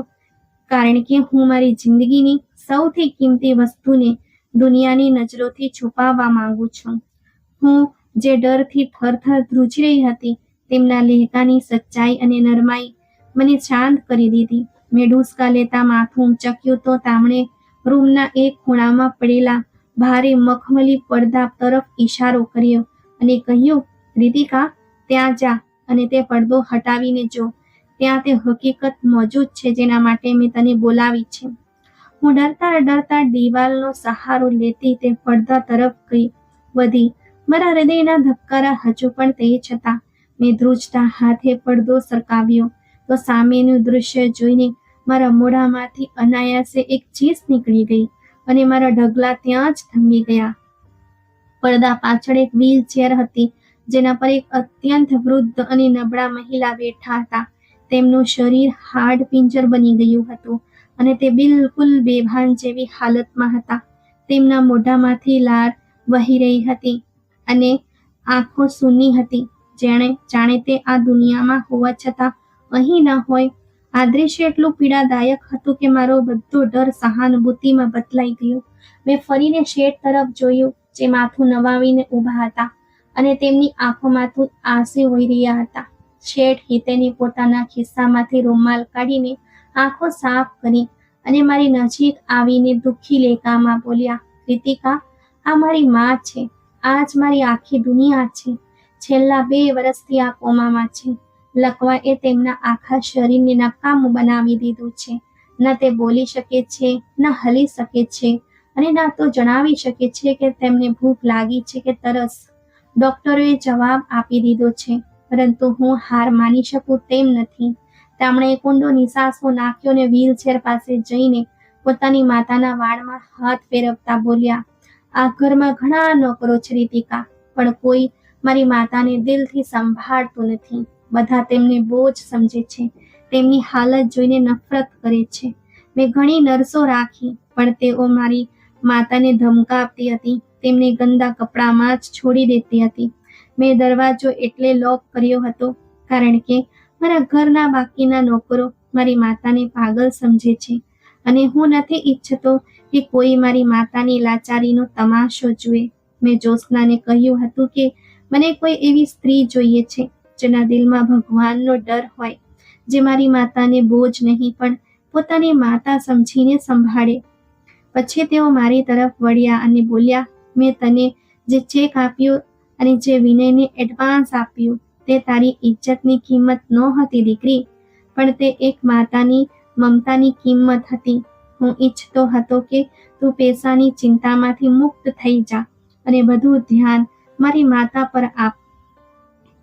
કારણ કે હું મારી જિંદગીની સૌથી કિંમતી વસ્તુને દુનિયાની નજરોથી છુપાવવા માંગુ છું. હું જે ડરથી થરથર ધ્રુજી રહી હતી, તેમના લહેકાની સચ્ચાઈ અને નરમાઈ મને શાંત કરી દીધી. મેં ડૂસકા લેતા માથું ઊંચક્યું તો તેમણે રૂમના એક ખૂણામાં પડેલા ભારે મખમલી પડદા તરફ ઈશારો કર્યો અને કહ્યું, રીતિકા, ત્યાં જા અને તે પડદો હટાવીને જો. ત્યાં તે હકીકત મોજૂદ છે જેના માટે મેં તને બોલાવી છે. હું ડરતા ડરતા દિવાલનો સહારો લેતી તે પડદા તરફ વધી. મારા હૃદયના ધબકારા હજુ પણ તેજ હતા. મેં ધ્રુજતા હાથે પડદો સરકાવ્યો તો સામેનું દૃશ્ય જોઈને મારા મોઢામાંથી અનાયાસે એક ચીસ નીકળી ગઈ અને મારા ઢગલા ત્યાં જ થંભી ગયા. પડદા પાછળ એક વ્હીલચેર હતી, જેના પર એક અત્યંત વૃદ્ધ અને નબળા મહિલા બેઠા હતા. તેમનું શરીર હાડ પિંજર બની ગયું હતું અને તે બિલકુલ બેભાન જેવી હાલતમાં હતા. તેમના મોઢામાંથી લાળ વહી રહી હતી અને આંખો સૂની હતી, જાણે તે આ દુનિયામાં હોવા છતાં અહીં ન હોય. આ દ્રશ્ય એટલું પીડાદાયક હતું કે મારો બધો ડર સહાનુભૂતિમાં બદલાઈ ગયો. મેં ફરીને શેઠ તરફ જોયું, જે માથું નવાવીને ઊભા હતા અને તેમની આંખોમાંથી આંસુ વહી રહ્યા હતા. શેઠ હિતેને પોતાના ખિસ્સામાંથી રૂમાલ કાઢીને આંખો સાફ કરી અને મારી નજીક આવીને દુઃખી લેકામાં બોલ્યા, રીતિકા, આ મારી માં છે. આ જ મારી આખી દુનિયા છે. છેલ્લા 2 વર્ષથી આ કોમામાં છે. લકવાએ તેમના આખા શરીરને નકામું બનાવી દીધું છે. ન તે બોલી શકે છે, ન હલી શકે છે અને ન તો જણાવી શકે છે કે તેમને ભૂખ લાગી છે કે તરસ. ડોક્ટરોએ જવાબ આપી દીધો છે, પરંતુ હું હાર માની શકું તેમ નથી. તેમણે કુંડો નિસાસો નાખ્યો અને વ્હીલચેર પાસે જઈને પોતાની માતાના વાળમાં હાથ ફેરવતા બોલ્યા, આ ઘરમાં ઘણા નોકરો છે રીતિકા, પણ કોઈ મારી માતાને દિલથી સંભાળતું નથી. બધા તેમને બોજ સમજે છે. તેમની હાલત જોઈને નફરત કરે છે. મેં ઘણી નર્સો રાખી, પણ તેઓ મારી માતાને ધમકાવતી હતી. તેમને ગંદા કપડામાં જ છોડી દેતી હતી. મેં દરવાજો એટલે લોક કર્યો હતો કારણ કે મારા ઘરના બાકીના નોકરો મારી માતાને પાગલ સમજે છે અને હું નથી ઈચ્છતો કે કોઈ મારી માતાની લાચારીનો તમાશો જુએ. મેં જ્યોત્સનાને કહ્યું હતું કે મને કોઈ એવી સ્ત્રી જોઈએ છે જેના દિલમાં ભગવાનનો ડર હોય, જે મારી માતાને બોજ નહીં પણ પોતાની માતા સમજીને સંભાળે. પછી તેઓ મારી તરફ વળ્યા અને બોલ્યા, મેં તને જે ચેક આપ્યો અને જે વિનયને એડવાન્સ આપ્યું તે તારી ઇજ્જતની કિંમત નહોતી દીકરી, પણ તે એક માતાની મમતાની કિંમત હતી. હું ઈચ્છતો હતો કે તું પૈસાની ચિંતામાંથી મુક્ત થઈ જા અને બધું ધ્યાન મારી માતા પર આપ.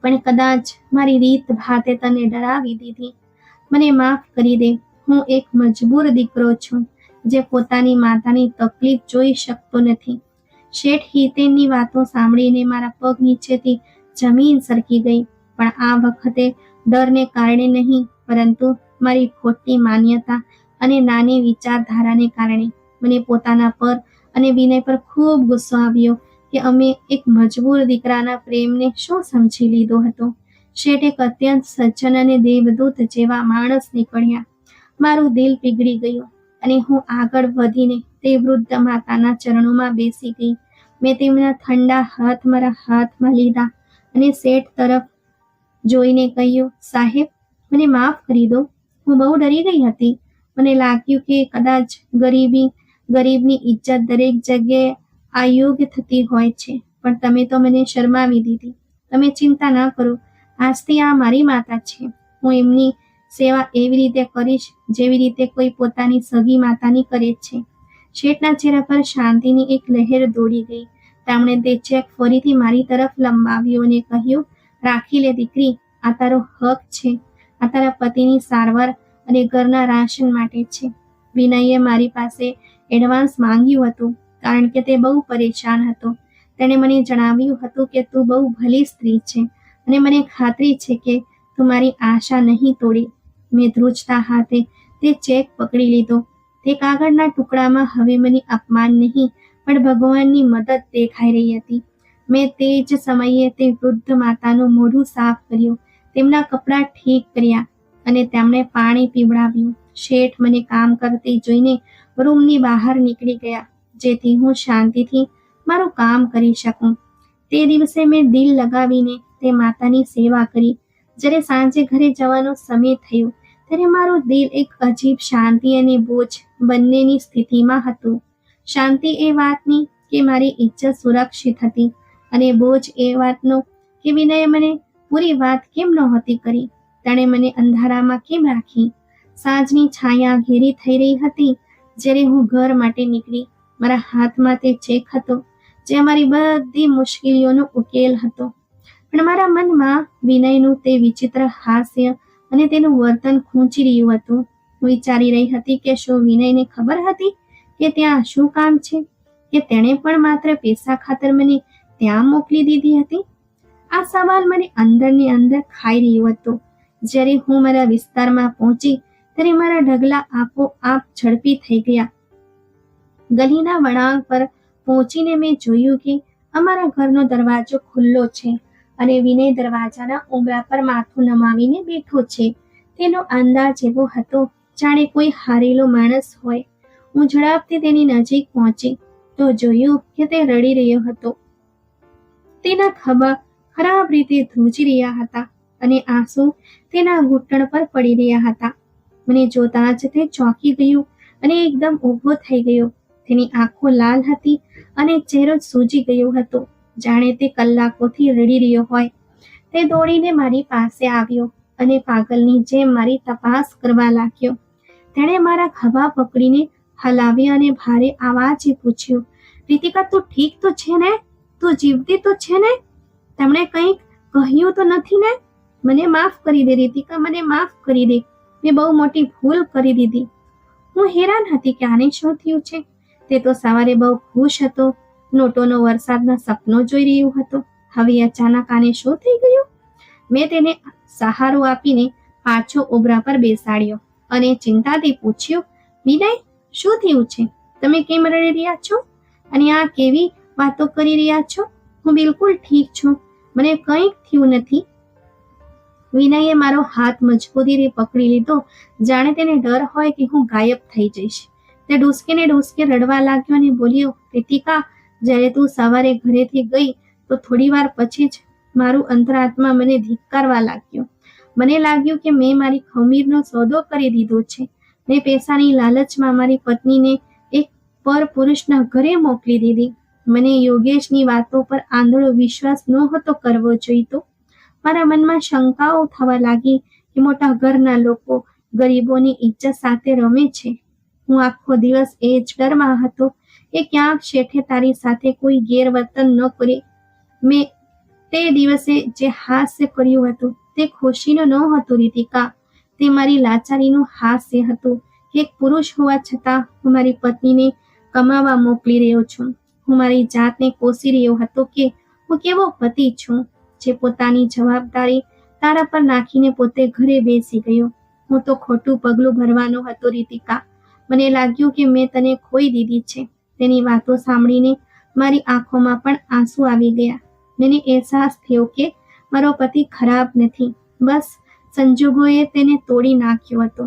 પણ કદાચ મારી રીત ભાતે તને ડરાવી દીધી. મને માફ કરી દે. હું એક મજબૂર દીકરો છું જે પોતાની માતાની તકલીફ જોઈ શકતો નથી. શેઠ હિતેનની વાતો સાંભળીને મારા પગ નીચેથી જમીન સરકી ગઈ. પણ આ વખતે ડરને કારણે નહીં, પરંતુ મારી ખોટી માન્યતા અને નાની વિચારધારાને કારણે. મને પોતાના પર અને વિનય પર ખૂબ ગુસ્સો આવ્યો કે અમે એક મજબૂર દીકરાના પ્રેમને શું સમજી લીધો હતો. શેઠ એક અત્યંત સજ્જન અને દેવદૂત જેવા માણસ નીકળ્યા. મારું દિલ પીગળી ગયું અને હું આગળ વધીને તે વૃદ્ધ માતાના ચરણોમાં બેસી ગઈ. મેં તેમના ઠંડા હાથ મારા હાથમાં લીધા અને શેઠ તરફ જોઈને કહ્યું, સાહેબ, મને માફ કરી દો. હું બહુ ડરી ગઈ હતી. મને લાગ્યું કે કદાચ ગરીબની ઇજ્જત દરેક જગ્યાએ અયોગ્ય થતી હોય છે, પણ તમે તો મને શરમાવી દીધી. તમે ચિંતા ન કરો, આજથી આ મારી માતા છે. હું એમની સેવા એવી રીતે કરીશ જેવી રીતે કોઈ પોતાની સગી માતાની કરે છે. શેઠના ચહેરા પર શાંતિની એક લહેર દોડી ગઈ. તેમણે તે ચેક ફરીથી મારી તરફ લંબાવ્યો અને કહ્યું, રાખી લે દીકરી, આ તારો હક છે. આ તારા પતિની સારવાર અને ઘરના રાશન માટે છે. વિનયે મારી પાસે એડવાન્સ માંગ્યું હતું કારણ કે તે બહુ પરેશાન હતો. તેણે મને જણાવ્યું હતું કે તું બહુ ભલી સ્ત્રી છે અને મને ખાતરી છે કે તું મારી આશા નહીં તોડી. મેં ધ્રુજતા હાથે તે ચેક પકડી લીધો. તે કાગળના ટુકડામાં હવે મને અપમાન નહીં પણ ભગવાનની મદદ દેખાઈ રહી હતી. મેં તે જ સમયે તે વૃદ્ધ માતાનું મોઢું સાફ કર્યું, તેમના કપડાં ઠીક કર્યા અને તેમણે પાણી પીવડાવ્યું. શેઠ મને કામ કરતી જોઈને રૂમની બહાર નીકળી ગયા, જેથી હું શાંતિથી મારું કામ કરી શકું. તે દિવસે મેં દિલ લગાવીને તે માતાની સેવા કરી. જ્યારે સાંજે ઘરે જવાનો સમય થયો ત્યારે મારું દિલ એક અજીબ શાંતિ અને બોજ બંનેની સ્થિતિમાં હતું. શાંતિ એ વાતની કે મારી ઇજ્જત સુરક્ષિત હતી અને બોજ એ વાતનો કે વિનયે મને પૂરી વાત કેમ નહોતી કરી, તેણે મને અંધારામાં કેમ રાખી. સાંજની છાયા ઘેરી થઈ રહી હતી જ્યારે હું ઘર માટે નીકળી. મારા હાથમાં તે ચેક હતો જે અમારી બધી મુશ્કેલીઓનો ઉકેલ હતો. પણ મારા મનમાં વિનયનું તે વિચિત્ર હાસ્ય અને તેનું વર્તન ખૂંચી રહ્યું હતું. હું વિચારી રહી હતી કે શું વિનયને ખબર હતી કે ત્યાં શું કામ છે, કે તેણે પણ માત્ર પૈસા ખાતર મને ત્યાં મોકલી દીધી હતી. આ સવાલ મને અંદરની અંદર ખાઈ રહ્યો હતો. જ્યારે હું મારા વિસ્તારમાં પહોંચી ત્યારે મારા ઢગલા આપોઆપ ઝડપી થઈ ગયા. ગલીના વળાંક પર પહોંચીને મેં જોયું કે અમારા ઘરનો દરવાજો ખુલ્લો છે અને વિનય દરવાજાના ઉંબરા પર માથું નમાવીને બેઠો છે. તેનો અંદાજ એવો હતો જાણે કોઈ હારેલો માણસ હોય. હું ઝડપથી તેની નજીક પહોંચી તો જોયું કે તે રડી રહ્યો હતો. તેના ખભા ખરાબ રીતે ધ્રુજી રહ્યા હતા અને આંસુ તેના ઘૂંટણ પર પડી રહ્યા હતા. મને જોતા જ તે ચોંકી ગયું અને એકદમ ઊભો થઈ ગયો. તેની આંખો લાલ હતી અને ચહેરો સૂજી ગયો હતો, જાણે તે કલાકોથી રડી રહ્યો હોય. તે દોડીને મારી પાસે આવ્યો અને પાગલની જેમ મારી તપાસ કરવા લાગ્યો. તેણે મારા ખભા પકડીને હલાવ્યા અને ભારે અવાજે પૂછ્યું, રીતિકા, તું ઠીક તો છે ને? તું જીવતી તો છે ને? તેમણે કંઈક કહ્યું તો નથી ને? મને માફ કરી દે રીતિકા, મને માફ કરી દે. મેં બહુ મોટી ભૂલ કરી દીધી. હું હેરાન હતી કે આને શું થયું છે. તે તો સવારે બહુ ખુશ હતો, નોટોનો વરસાદના સપનો જોઈ રહ્યો હતો. હવે અચાનક આને શું થઈ ગયું? મેં તેને સહારો આપીને પાછો ઉંબરા પર બેસાડ્યો અને ચિંતાથી પૂછ્યું, વિનય, શું થયું છે? તમે કેમ રડી રહ્યા છો અને આ કેવી વાતો કરી રહ્યા છો? હું બિલકુલ ઠીક છું, મને કંઈક થયું નથી. વિનયે મારો હાથ મજબૂતીથી પકડી લીધો, જાણે તેને ડર હોય કે હું ગાયબ થઈ જઈશ. તે ડૂસકે રડવા લાગ્યો અને બોલ્યો, રીતિકા, જ્યારે તું સવારે ઘરેથી ગઈ તો થોડી વાર પછી જ મારું અંતરાત્મા મને ધિક્કારવા લાગ્યો. મને લાગ્યું કે મેં મારી ખમીરનો સોદો કરી દીધો છે. મેં પૈસાની લાલચમાં મારી પત્નીને એક પર પુરુષના ઘરે મોકલી દીધી. મને યોગેશની વાતો પર આંધળો વિશ્વાસ નહોતો કરવો જોઈતો. મારા મનમાં શંકાઓ થવા લાગી કે મોટા ઘરના લોકો ગરીબોની ઇજ્જત સાથે રમે છે. હું આખો દિવસ એ જ ડરમાં હતો કે ક્યાંક શેઠે તારી સાથે કોઈ ગેરવર્તન ન કરે. મેં તે દિવસે જે હાસ્ય કર્યું હતું તે ખુશીનું નહોતું રીતિકા, તે મારી લાચારીનું હાસ્ય હતું કે એક પુરુષ હોવા છતાં હું મારી પત્નીને કમાવા મોકલી રહ્યો છું. હું મારી જાતને કોસી રહ્યો હતો કે હું કેવો પતિ છું, જે પોતાની જવાબદારી તારા પર નાખીને પોતે ઘરે બેસી ગયો. હું તો ખોટું પગલું ભરવાનો હતો રીતિકા. મને લાગ્યું કે મેં તને ખોઈ દીધી છે. તેની વાતો સાંભળીને મારી આંખોમાં પણ આંસુ આવી ગયા. મને અહેસાસ થયો કે મારો પતિ ખરાબ નથી, બસ સંજોગોએ તેને તોડી નાખ્યો હતો.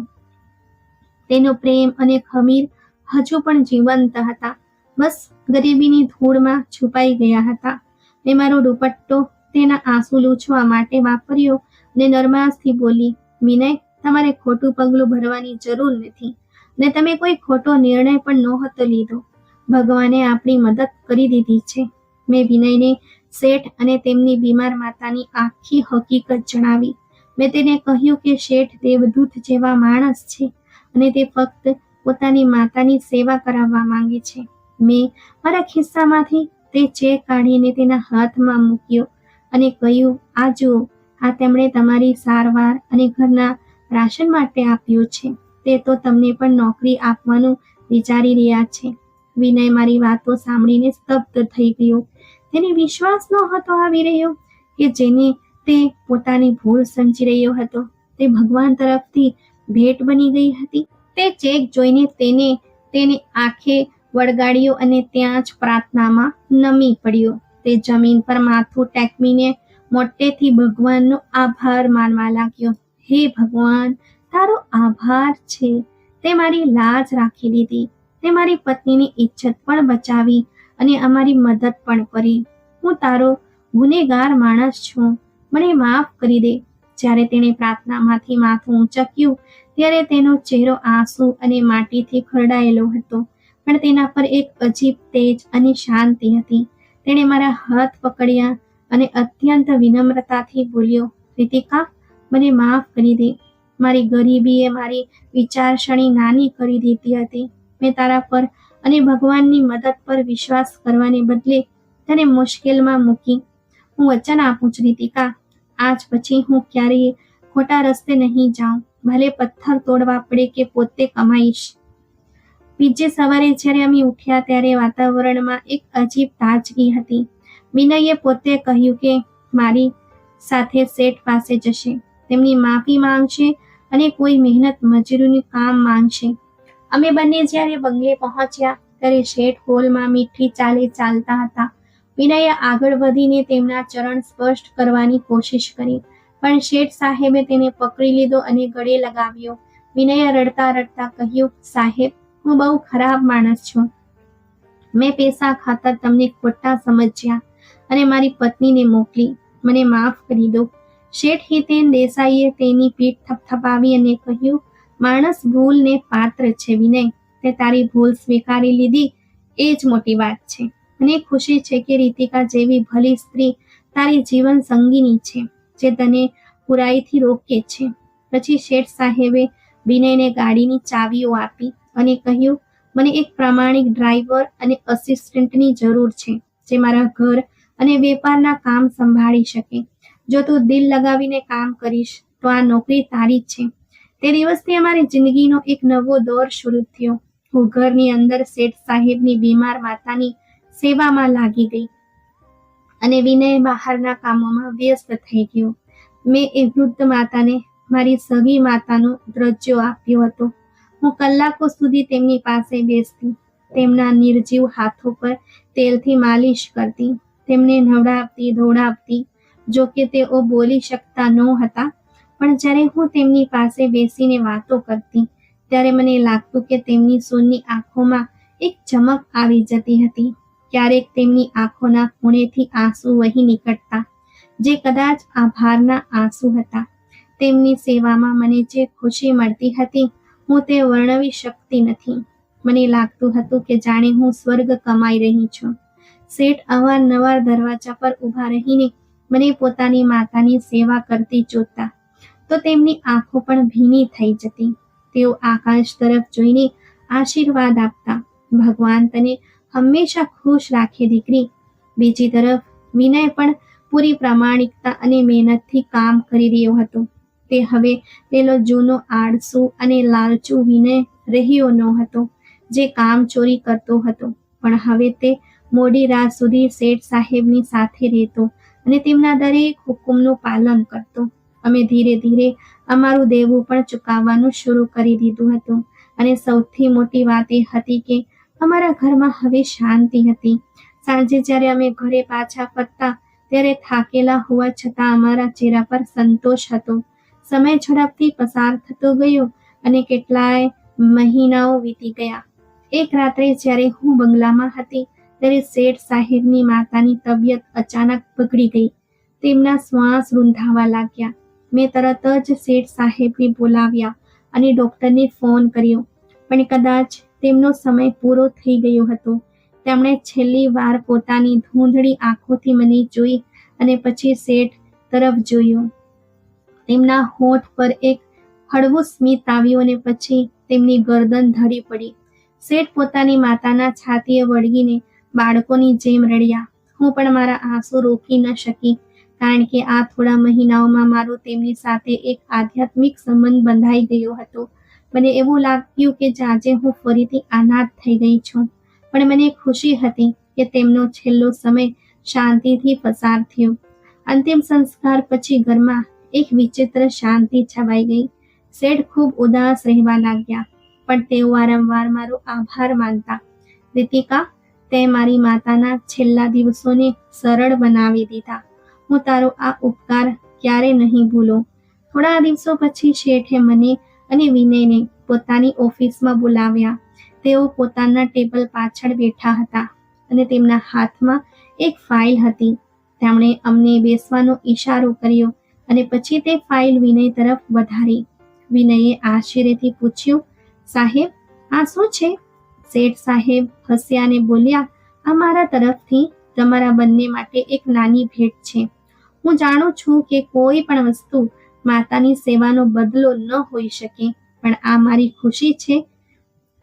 તેનો પ્રેમ અને ખમીર હજુ પણ જીવંત હતા, બસ ગરીબીની ધૂળમાં છુપાઈ ગયા હતા. મેં મારો દુપટ્ટો તેના આંસુ લૂછવા માટે વાપર્યો અને નરમાશથી બોલી, વિનય, તમારે ખોટું પગલું ભરવાની જરૂર નથી ને તમે કોઈ ખોટો નિર્ણય પણ નહોતો લીધો. ભગવાને આપણી મદદ કરી દીધી છે. મેં વિનયને શેઠ અને તેમની બીમાર માતાની આખી હકીકત જણાવી. મેં તેને કહ્યું કે શેઠ દેવદૂત જેવા માણસ છે અને તે ફક્ત પોતાની માતાની સેવા કરાવવા માંગે છે. મેં મારા ખિસ્સામાંથી તે ચેક કાઢીને તેના હાથમાં મૂક્યો અને કહ્યું, આ જુઓ, આ તેમણે તમારી સારવાર અને ઘરના રાશન માટે આપ્યું છે. તે તો તમને પણ નોકરી આપવાનું વિચારી રહ્યા છે. વિનય મારી વાતો સાંભળીને સ્તબ્ધ થઈ ગયો. તેને વિશ્વાસ નહોતો આવી રહ્યો કે જેને તે પોતાની ભૂલ સમજી રહ્યો હતો તે ભગવાન તરફથી ભેટ બની ગઈ હતી. તે ચેક જોઈને તેને આંખે વળગાડ્યો અને ત્યાં જ પ્રાર્થનામાં નમી પડ્યો. તે જમીન પર માથું ટેકવીને મોટેથી ભગવાનનો આભાર માનવા લાગ્યો. હે ભગવાન, તારો આભાર છે. તે મારી લાજ રાખી લીધી. તે મારી પત્નીની ઇજ્જત પણ બચાવી અને અમારી મદદ પણ કરી. હું તારો ગુનેગાર માણસ છું, મને માફ કરી દે. જ્યારે તેણે પ્રાર્થનામાંથી માથું ઊંચક્યું ત્યારે તેનો ચહેરો આંસુ અને માટીથી ખરડાયેલો હતો, પણ તેના પર એક અજીબ તેજ અને શાંતિ હતી. તેણે મારા હાથ પકડ્યા અને અત્યંત વિનમ્રતાથી બોલ્યો, રીતિકા, મને માફ કરી દે. મારી ગરીબીએ મારી વિચારસરણી નાની કરી દીધી હતી. મેં તારા પર અને ભગવાનની મદદ પર વિશ્વાસ કરવાને બદલે તને મુશ્કેલમાં મૂકી. હું વચન આપું છું રીતિકા, આજ પછી હું ક્યારેય ખોટા રસ્તે નહીં જાઉં, ભલે પથ્થર તોડવા પડે કે પોતે કમાઈશ. બીજે સવારે જ્યારે અમે ઉઠ્યા ત્યારે વાતાવરણમાં એક અજીબ તાજગી હતી. વિનયે પોતે કહ્યું કે મારી સાથે શેઠ પાસે જશે, તેમની માફી માંગશે અને કોઈ મહેનત મજૂરીનું કામ માંગશે. અમે બંને જ્યારે બંગલે પહોંચ્યા ત્યારે શેઠ હોલમાં મીઠી ચાલે ચાલતા હતા. વિનયે આગળ વધીને તેમના ચરણ સ્પર્શ કરવાની કોશિશ કરી, પણ શેઠ સાહેબે તેને પકડી લીધો અને ગળે લગાવ્યો. વિનયે રડતા રડતા કહ્યું, સાહેબ, હું બહુ ખરાબ માણસ છું. મેં પૈસા ખાતર તમને ખોટા સમજ્યા અને મારી પત્નીને મોકલી. મને માફ કરી દો. શેઠ હિતેન દેસાઈએ તેની પીઠ થપથપાવી અને કહ્યું, માણસ ભૂલને પાત્ર છે વિનય. તે તારી ભૂલ સ્વીકારી લીધી એ જ મોટી વાત છે. મને ખુશી છે કે રીતિકા જેવી ભલી સ્ત્રી તારી જીવન સંગીની છે, જે તને બુરાઈથી રોકે છે. પછી શેઠ સાહેબે વિનયને ગાડીની ચાવીઓ આપી અને કહ્યું, મને એક પ્રામાણિક ડ્રાઈવર અને અસિસ્ટન્ટની જરૂર છે, જે મારા ઘર અને વેપારના કામ સંભાળી શકે. જો તું દિલ લગાવીને કામ કરીશ તો આ નોકરી તારી જ છે. તે દિવસથી અમારી જિંદગીનો એક નવો દોર શરૂ થયો. હું ઘરની અંદર શેઠ સાહેબની બીમાર માતાની સેવામાં લાગી ગઈ અને વિનય બહારના કામોમાં વ્યસ્ત થઈ ગયો. મેં એ વૃદ્ધ માતાને મારી સગી માતાનો દરજ્જો આપ્યો હતો. હું કલાકો સુધી તેમની પાસે બેસતી, તેમના નિર્જીવ હાથો પર તેલથી માલિશ કરતી, તેમને નવડાવતી ધોવડાવતી. જો કે તેઓ બોલી શકતા ન હતા, પણ જ્યારે હું તેમની પાસે બેસીને વાતો કરતી ત્યારે મને લાગતું કે તેમની સોનની આંખોમાં એક ચમક આવી જતી હતી. ક્યારેક તેમની આંખોના ખૂણેથી આંસુ વહી નીકળતા, જે કદાચ આભારના આંસુ હતા. તેમની સેવામાં મને જે ખુશી મળતી હતી, હું તે વર્ણવી શકતી નથી. મને લાગતું હતું કે જાણે હું સ્વર્ગ કમાઈ રહી છું. શેઠ અવારનવાર દરવાજા પર ઊભા રહીને મને પોતાની માતાની સેવા કરતી જોતા તો તેમની આંખો પણ ભીની થઈ જતી. તેઓ આકાશ તરફ જોઈને આશીર્વાદ આપતા, ભગવાન તને હંમેશા ખુશ રાખે દીકરી. બીજી તરફ વિનય પણ પૂરી પ્રામાણિકતા અને મહેનતથી કામ કરી રહ્યો હતો. તે હવે પેલો જૂનો આળસુ અને લાલચુ વિનય રહ્યો ન હતો, જે કામ ચોરી કરતો હતો. પણ હવે તે મોડી રાત સુધી શેઠ સાહેબની સાથે રહેતો અને તેમના દરેક હુકમનું પાલન કરતો. અમે ધીરે ધીરે અમારું દેવું પણ ચૂકવવાનું શરૂ કરી દીધું હતું. અને સૌથી મોટી વાત એ હતી કે અમારા ઘરમાં હવે શાંતિ હતી. સાંજે જ્યારે અમે ઘરે પાછા ફરતા ત્યારે થાકેલા હોવા છતાં અમારા ચહેરા પર સંતોષ હતો. સમય ઝડપથી પસાર થતો ગયો અને કેટલાય મહિનાઓ વીતી ગયા. એક રાત્રે જ્યારે હું બંગલામાં હતી ત્યારે શેઠ સાહેબની માતાની તબિયત અચાનક બગડી ગઈ. તેમના શ્વાસ રૂંધાવા લાગ્યા. મેં તરત જ શેઠ સાહેબને બોલાવ્યા અને ડૉક્ટરને ફોન કર્યો, પણ કદાચ તેમનો સમય પૂરો થઈ ગયો હતો. તેમણે છેલ્લી વાર પોતાની ધૂંધળી આંખોથી મને જોઈ અને પછી શેઠ તરફ જોયું. તેમના હોઠ પર એક હળવું સ્મિત આવ્યું અને પછી તેમની ગરદન ઢળી પડી. શેઠ પોતાની માતાના છાતીએ વળગીને બાળકોની જેમ રડ્યા. હું પણ મારા આંસુ રોકી ન શકી, કારણ કે આ થોડા મહિનાઓમાં મારો તેમની સાથે એક આધ્યાત્મિક સંબંધ બંધાઈ ગયો હતો. મને એવું લાગ્યું કે આજે હું ફરીથી અનાથ થઈ ગઈ છું. પણ મને ખુશી હતી કે તેમનો છેલ્લો સમય શાંતિથી પસાર થયો. અંતિમ સંસ્કાર પછી ઘરમાં એક વિચિત્ર શાંતિ છવાઈ ગઈ. શેઠ ખૂબ ઉદાસ રહેવા લાગ્યા, પણ તેઓ વારંવાર મારો આભાર માનતા. રીતિકા, તે મારી માતાના છેલ્લા દિવસોને સરળ બનાવી દીધા. હું તારો આ ઉપકાર ક્યારે નહીં ભૂલું. થોડા દિવસો પછી શેઠે મને અને વિનયને પોતાની ઓફિસમાં બોલાવ્યા. તેઓ પોતાના ટેબલ પાછળ બેઠા હતા અને તેમના હાથમાં એક ફાઇલ હતી. તેમણે અમને બેસવાનો ઈશારો કર્યો અને પછી તે ફાઇલ વિનય તરફ વધારી. વિનયે આશ્ચર્યથી પૂછ્યું, સાહેબ, આ શું છે? શેઠ સાહેબ હસ્યા અને બોલ્યા, આ મારા તરફથી તમારા બંને માટે એક નાની ભેટ છે. હું જાણું છું કે કોઈ પણ વસ્તુ માતાની સેવાનો બદલો ન હોઈ શકે, પણ આ મારી ખુશી છે.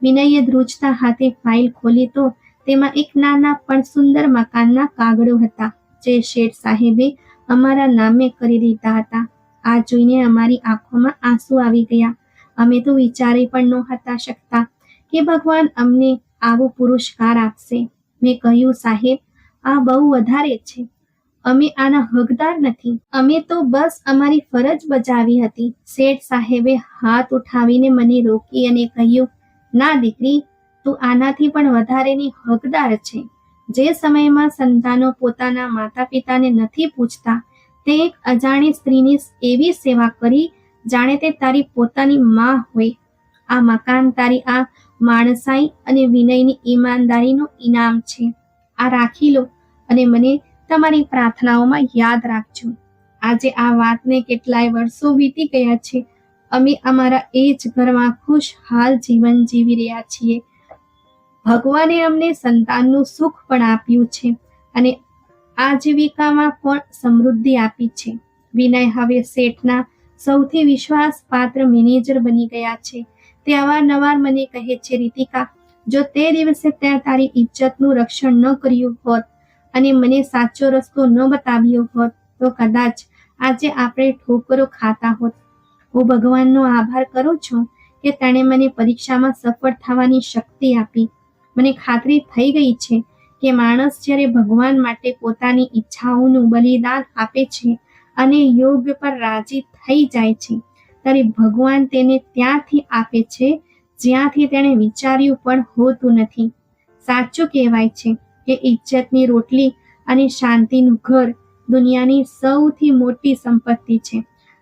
વિનયે ધ્રુજતા હાથે ફાઇલ ખોલી તો તેમાં એક નાના પણ સુંદર મકાનના કાગળો હતા, જે શેઠ સાહેબે અમારા નામે કરી દીધા હતા. આ જોઈને અમારી આંખોમાં આંસુ આવી ગયા. અમે તો વિચારી પણ નહોતા શકતા કે ભગવાન અમને આવો પુરસ્કાર આપશે. મેં કહ્યું, સાહેબ, આ બહુ વધારે છે. અમે આના હકદાર નથી. અમે તો બસ અમારી ફરજ બજાવી હતી. શેઠ સાહેબે હાથ ઉઠાવીને મને રોકી અને કહ્યું, ના દીકરી, તું આનાથી પણ વધારેની હકદાર છે. જે સમયમાં સંતાનો પોતાના માતા પિતાને નથી પૂછતા, તે એક અજાણી સ્ત્રીની એવી સેવા કરી જાણે તે તારી પોતાની માં હોય. આ મકાન તારી આ માણસાઈ અને વિનયની ઈમાનદારીનું ઇનામ છે. આ રાખી લો અને મને તમારી પ્રાર્થનાઓમાં યાદ રાખજો. આજે આ વાતને કેટલાય વર્ષો વીતી ગયા છે. અમે અમારા એ જ ઘરમાં ખુશહાલ જીવન જીવી રહ્યા છીએ. ભગવાને અમને સંતાનનું સુખ પણ આપ્યું છે અને આજીવિકામાં પણ સમૃદ્ધિ આપી છે. વિનય હવે શેઠના સૌથી વિશ્વાસપાત્ર મેનેજર બની ગયા છે. તે અવારનવાર મને કહે છે, રીતિકા, જો તે દિવસે ત્યાં તારી ઇજ્જતનું રક્ષણ ન કર્યું હોત અને મને સાચો રસ્તો ન બતાવ્યો હોત તો કદાચ આજે આપણે ઠોકરો ખાતા હોત. હું ભગવાનનો આભાર કરું છું કે તેણે મને પરીક્ષામાં સફળ થવાની શક્તિ આપી. મને ખાતરી થઈ ગઈ છે કે માણસ જ્યારે ભગવાન માટે પોતાની ઈચ્છાઓનું બલિદાન આપે છે અને યોગ પર રાજી થઈ જાય છે, ત્યારે ભગવાન તેને ત્યાંથી આપે છે જ્યાંથી તેણે વિચાર્યું પણ હોતું નથી. સાચું કહેવાય છે કે ઇજ્જતની રોટલી અને શાંતિનું ઘર દુનિયાની સૌથી મોટી સંપત્તિ છે.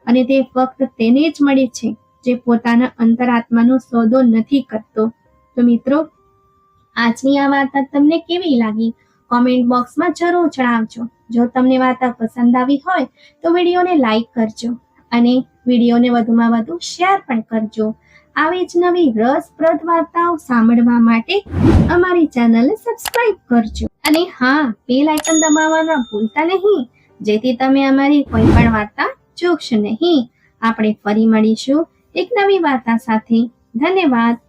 અને તે ફક્ત તેને જ મળે છે જે પોતાના અંતરાત્માનો સોદો નથી કરતો. તો મિત્રો, આજની આ વાર્તા તમને કેવી લાગી? કોમેન્ટ બોક્સમાં જરૂર જણાવજો. જો તમને વાર્તા પસંદ આવી હોય તો વિડીયોને લાઈક કરજો અને વિડીયોને વધુમાં વધુ શેર પણ કરજો. આવી જ નવી રસપ્રદ વાર્તાઓ સાંભળવા માટે અમારી ચેનલને સબસ્ક્રાઇબ કરજો. અને હા, બેલ આઇકન દબાવવાના ભૂલતા નહીં, જેથી તમે અમારી કોઈ પણ વાર્તા ચૂકશો નહીં. આપણે ફરી મળીશું એક નવી વાર્તા સાથે. ધન્યવાદ.